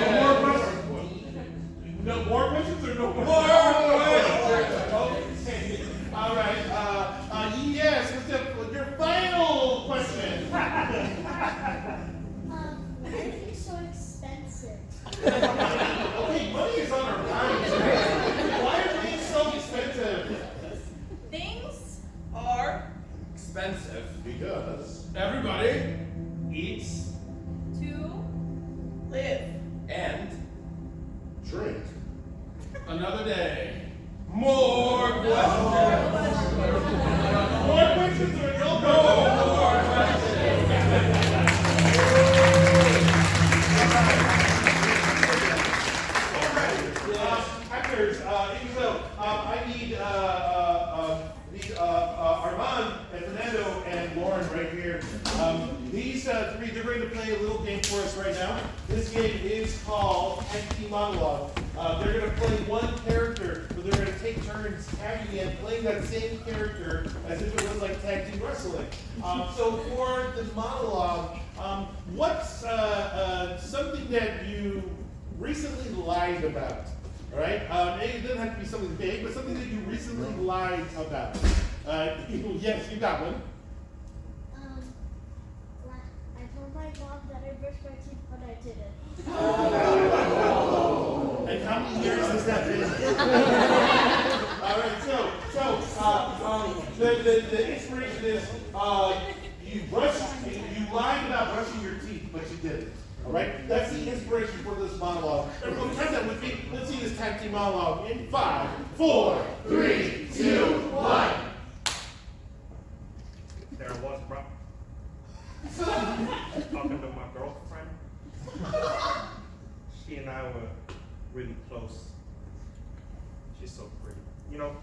Speaker 1: No more questions or no more?
Speaker 9: More questions.
Speaker 1: Okay. All right. Yes. What's your final question?
Speaker 13: Why are things so expensive?
Speaker 1: Okay, money is on our minds. Why are things so expensive?
Speaker 6: things are
Speaker 9: Expensive
Speaker 1: Because
Speaker 9: everybody eats
Speaker 6: to live.
Speaker 9: and
Speaker 1: drink.
Speaker 9: another day. More questions.
Speaker 1: More questions or no
Speaker 9: No more questions.
Speaker 1: Actors, if you will, I need Armon and Fernando and Lauren right here. These three, they're going to play a little game for us right now. This game is called Tag Team Monologue. They're going to play one character, but they're going to take turns tagging and playing that same character as if it was like tag team wrestling. So for the monologue, what's something that you recently lied about? All right? It doesn't have to be something big, but something that you recently lied about. Yes, you got one.
Speaker 13: I told my mom that I brushed my teeth, but I didn't.
Speaker 1: And how many years has that been? All right, so the inspiration is you lied about brushing your teeth, but you didn't. All right, that's the inspiration for this monologue. Everyone, try that with me. Let's see this tag team monologue in 5, 4, 3, 2, 1.
Speaker 10: There I was, bro. Talking to my girlfriend. She and I were really close. She's so pretty. You know,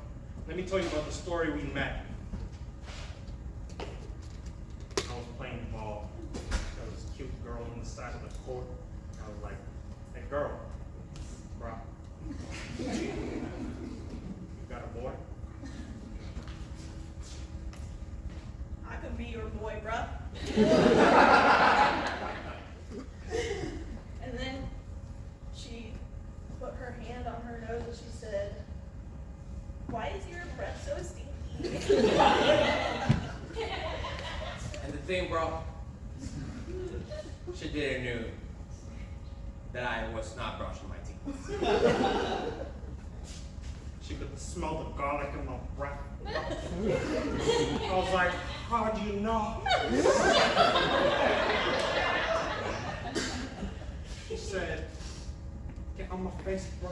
Speaker 10: let me tell you about the story we met. I was playing ball. There was a cute girl on the side of the court. I was like, hey girl, bro, you got a boy?
Speaker 6: I could be your boy, bruh. And then she put her hand on her nose and she said, why is your breath so stinky?
Speaker 16: And the thing, bro, she didn't know that I was not brushing my teeth.
Speaker 10: She could smell the garlic in my breath. I was like,
Speaker 11: How do you know? She said, get on my face, bro.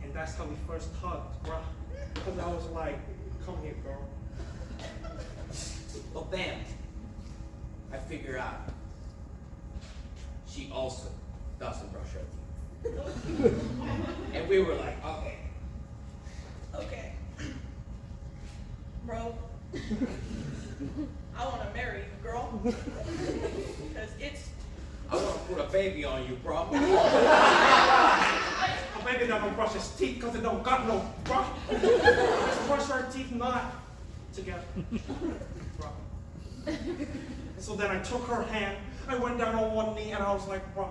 Speaker 11: And that's how we first hugged, bro. Because I was like, come here, girl.
Speaker 16: Well, bam. I figure out she also doesn't brush her teeth. And we were like, okay.
Speaker 6: Okay. Bro, I want to marry you, girl. Because it's...
Speaker 16: I want to put a baby on you, bro.
Speaker 11: A baby that don't brush his teeth because it don't got no, bro. Let's brush our teeth not together, bro. And so then I took her hand, I went down on one knee, and I was like, bro,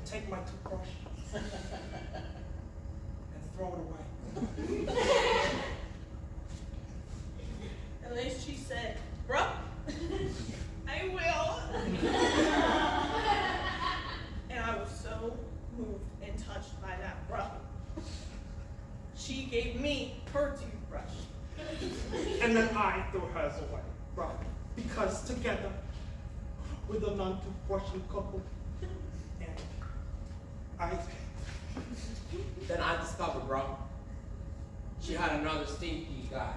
Speaker 11: take my toothbrush and throw it away.
Speaker 6: At least she said, bro, I will. And I was so moved and touched by that, bro. She gave me her toothbrush.
Speaker 11: And then I threw hers away, bro. Because together, we're the non-toothbrushing couple. And
Speaker 16: Then I discovered, bro, she had another stinky guy.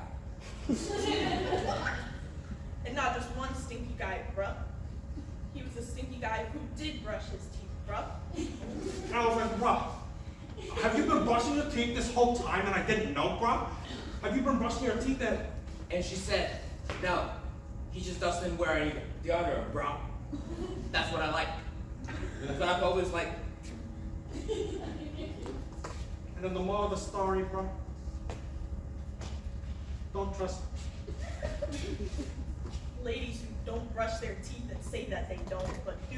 Speaker 6: And not just one stinky guy, bro. He was a stinky guy who did brush his teeth, bro.
Speaker 11: And I was like, bro, have you been brushing your teeth this whole time and I didn't know, bro? Have you been brushing your teeth and...
Speaker 16: And she said, no, he just doesn't wear any deodorant, bro. That's what I like. That's what I've always liked.
Speaker 11: And then the moral of the story, bro, don't trust
Speaker 6: Ladies who don't brush their teeth and say that they don't, but do.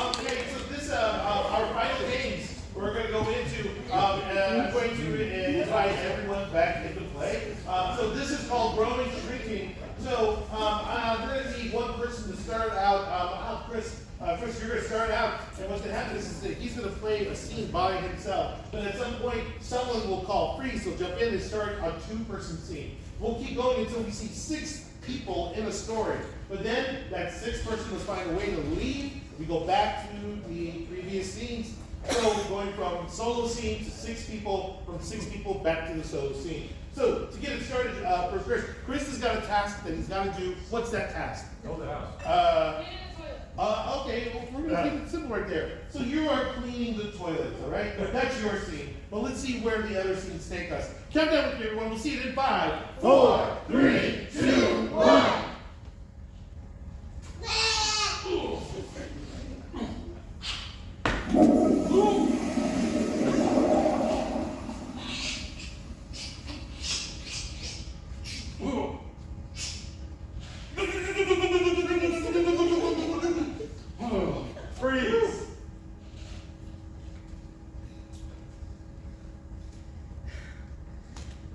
Speaker 1: Okay, so this, our final games we're going to go into, I'm going to invite everyone back into play. So this is called Growing Shrinking. So we're going to need one person to start out. Chris, you're going to start out, and what's going to happen is that he's going to play a scene by himself. But at some point, someone will call freeze, so jump in and start a two-person scene. We'll keep going until we see 6 people in a story. But then that 6th person must find a way to leave. We go back to the previous scenes. So we're going from solo scene to 6 people, from 6 people back to the solo scene. So to get it started, for Chris has got a task that he's got to do. What's that task?
Speaker 3: Build the house.
Speaker 1: Okay, well, we're going to keep it simple right there. So you are cleaning the toilets, all right? That's your scene. But let's see where the other scenes take us. Count down with me, everyone. We'll see it in 5, 4, 3, 2, 1.
Speaker 11: freeze.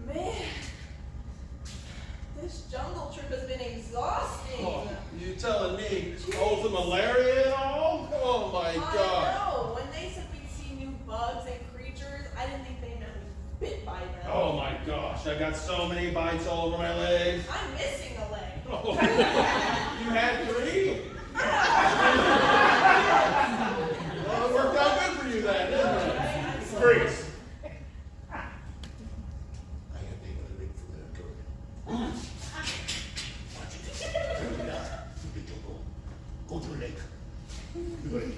Speaker 6: Man, this jungle trip has been exhausting.
Speaker 14: Oh, you telling me over malaria and all? Oh my God.
Speaker 6: I know. When they said we'd see new bugs and creatures, I didn't think they meant we bit by them.
Speaker 14: Oh my gosh, I got so many bites all over my legs.
Speaker 6: I'm missing a leg.
Speaker 14: Oh, you had 3? Well, it worked out good for you then, didn't it? Freeze. Go to the lake.
Speaker 1: Who are you?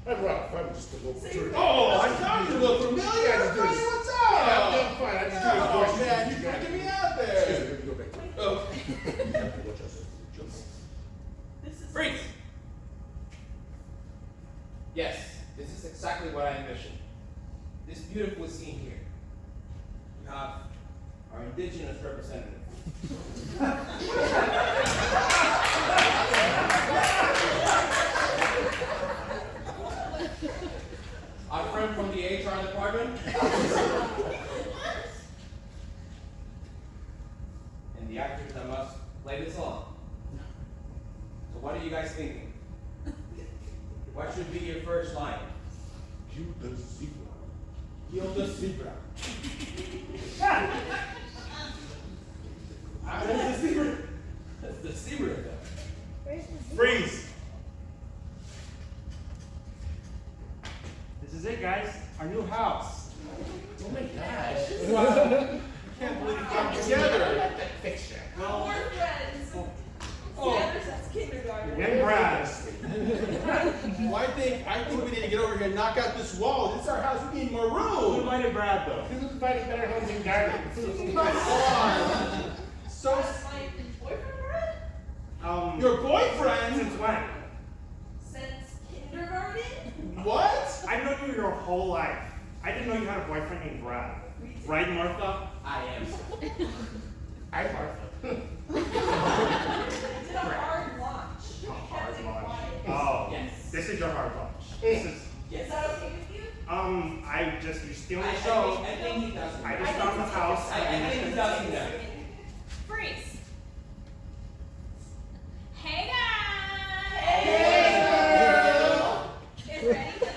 Speaker 1: I'm Ralph. I'm just a local tourist.
Speaker 14: Oh, I thought you looked familiar.
Speaker 1: Yeah,
Speaker 14: Buddy, what's up?
Speaker 1: Yeah, I'm fine. I just do a
Speaker 14: Oh man, you freaking me out there.
Speaker 1: Excuse me, let me go back.
Speaker 14: Oh.
Speaker 16: Freeze! Yes, this is exactly what I envisioned. This beautiful scene here. We have our indigenous representative. Our friend from the HR department. And the actors that must play this song. So what are you guys thinking? What should be your first line?
Speaker 14: Kill the zebra.
Speaker 16: Kill the zebra.
Speaker 10: That's the secret.
Speaker 16: That's the zebra though.
Speaker 10: Freeze. This is it, guys. Our new house.
Speaker 14: Oh my gosh.
Speaker 10: I can't believe we got together.
Speaker 14: That fixture.
Speaker 10: Well,
Speaker 6: We're friends.
Speaker 10: Oh.
Speaker 6: Together since kindergarten.
Speaker 10: and Brad.
Speaker 1: Well, I think we need to get over here and knock out this wall. This is our house. We need more
Speaker 10: Who
Speaker 1: room.
Speaker 10: invited Brad, though?
Speaker 14: Who's fighting better homes in gardens?
Speaker 1: Come on. So,
Speaker 6: That's my boyfriend, Brad?
Speaker 1: your boyfriend?
Speaker 10: Since when?
Speaker 6: Since kindergarten?
Speaker 1: What?
Speaker 10: I've known you your whole life. I didn't know you had a boyfriend named Brad. Right, Martha?
Speaker 16: I am.
Speaker 10: I'm Martha.
Speaker 6: I did a hard launch.
Speaker 10: A hard
Speaker 6: Kept it
Speaker 10: launch.
Speaker 6: quiet.
Speaker 10: Oh,
Speaker 16: Yes.
Speaker 10: this is your hard launch. This is,
Speaker 6: Is that okay with you?
Speaker 10: you're stealing the
Speaker 16: I
Speaker 10: show.
Speaker 16: think he does.
Speaker 10: I just found the house.
Speaker 16: I think he does do that.
Speaker 4: Freeze. Hey guys! Get ready for the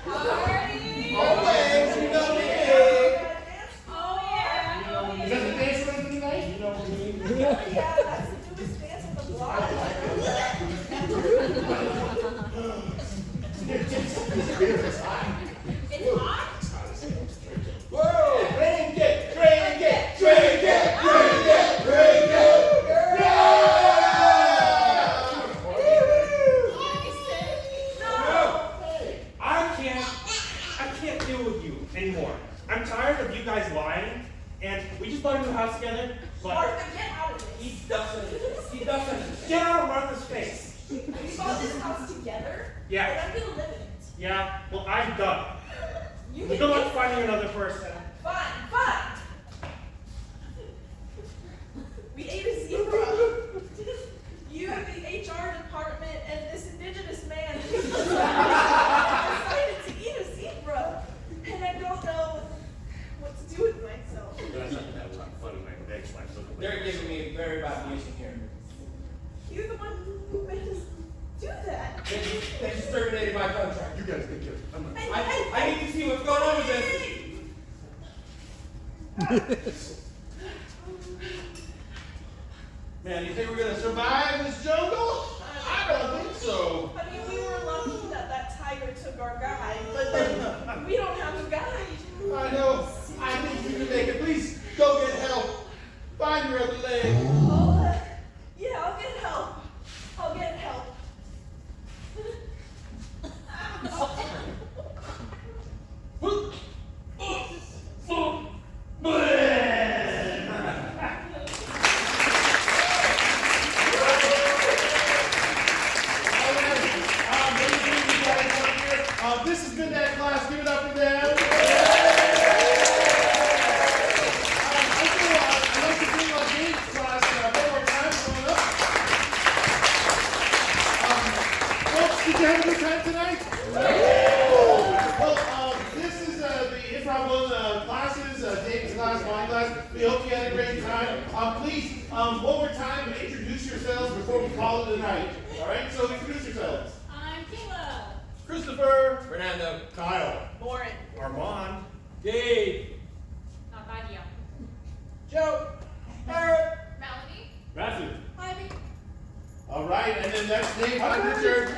Speaker 4: party!
Speaker 1: Always, you know me.
Speaker 4: Oh yeah! Oh
Speaker 14: Is
Speaker 4: yeah!
Speaker 14: that the dance we're doing tonight? You know what I mean?
Speaker 6: Yeah, that's the newest dance on the block.
Speaker 14: This beer is hot.
Speaker 4: It's hot?
Speaker 1: Whoa! Drink it! Drink it! Drink it! Drink it! Drink it!
Speaker 10: I can't deal with you anymore. I'm tired of you guys lying, and we just bought a new house together, but
Speaker 6: Martha, get out of this.
Speaker 16: He doesn't.
Speaker 10: get out of Martha's face.
Speaker 6: We bought this house together.
Speaker 10: Yeah.
Speaker 6: And I'm gonna live in it.
Speaker 10: Yeah, well, I'm done.
Speaker 6: You
Speaker 10: Good
Speaker 6: can
Speaker 10: luck
Speaker 6: get
Speaker 10: finding another person.
Speaker 6: Fine. We ate a zebra. You, the HR department, and this indigenous man decided to eat a zebra. And I don't know what to do with myself.
Speaker 14: That's not that one funny, man. Thanks, man.
Speaker 16: They're giving me very bad news in here.
Speaker 6: You're the one who made us do that.
Speaker 16: They just terminated my contract.
Speaker 14: You guys take care. I'm not.
Speaker 16: I need to see what's going on with this.
Speaker 1: Man, you think we're gonna survive this jungle? I don't think so.
Speaker 6: I mean, we were lucky that that tiger took our guide, but then we don't have a guide.
Speaker 1: I know. I think you can make it. Please go get help. Find your other leg.
Speaker 6: Yeah, I'll get help. I'll get help.
Speaker 1: This has been that class. Give it up for them. I'd like to bring my Gabe's class one more time. Coming up. Folks, did you have a good time tonight? Well, this is the improv classes, Dave's class, my class. We hope you had a great time. Please, one more time, introduce yourselves before we call it a night. All right, so introduce yourselves.
Speaker 4: I'm Kayla.
Speaker 1: Christopher.
Speaker 16: Fernando.
Speaker 1: Kyle.
Speaker 6: Lauren.
Speaker 1: Armon.
Speaker 10: Gabe.
Speaker 4: Natalia.
Speaker 6: Joe. Eric.
Speaker 4: Melanie.
Speaker 10: Matthew.
Speaker 6: Ivy.
Speaker 1: All right, and then that's Dave. Hi, Richard.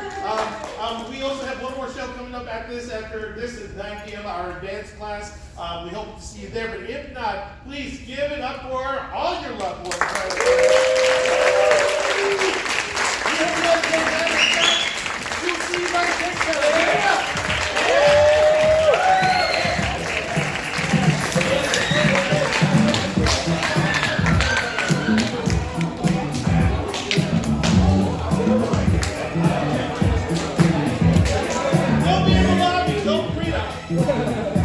Speaker 1: We also have one more show coming up after this at 9 p.m., our dance class. We hope to see you there, but if not, please give it up for all your loved ones. We'll see you guys next time. Don't be in the lobby. Don't breathe out.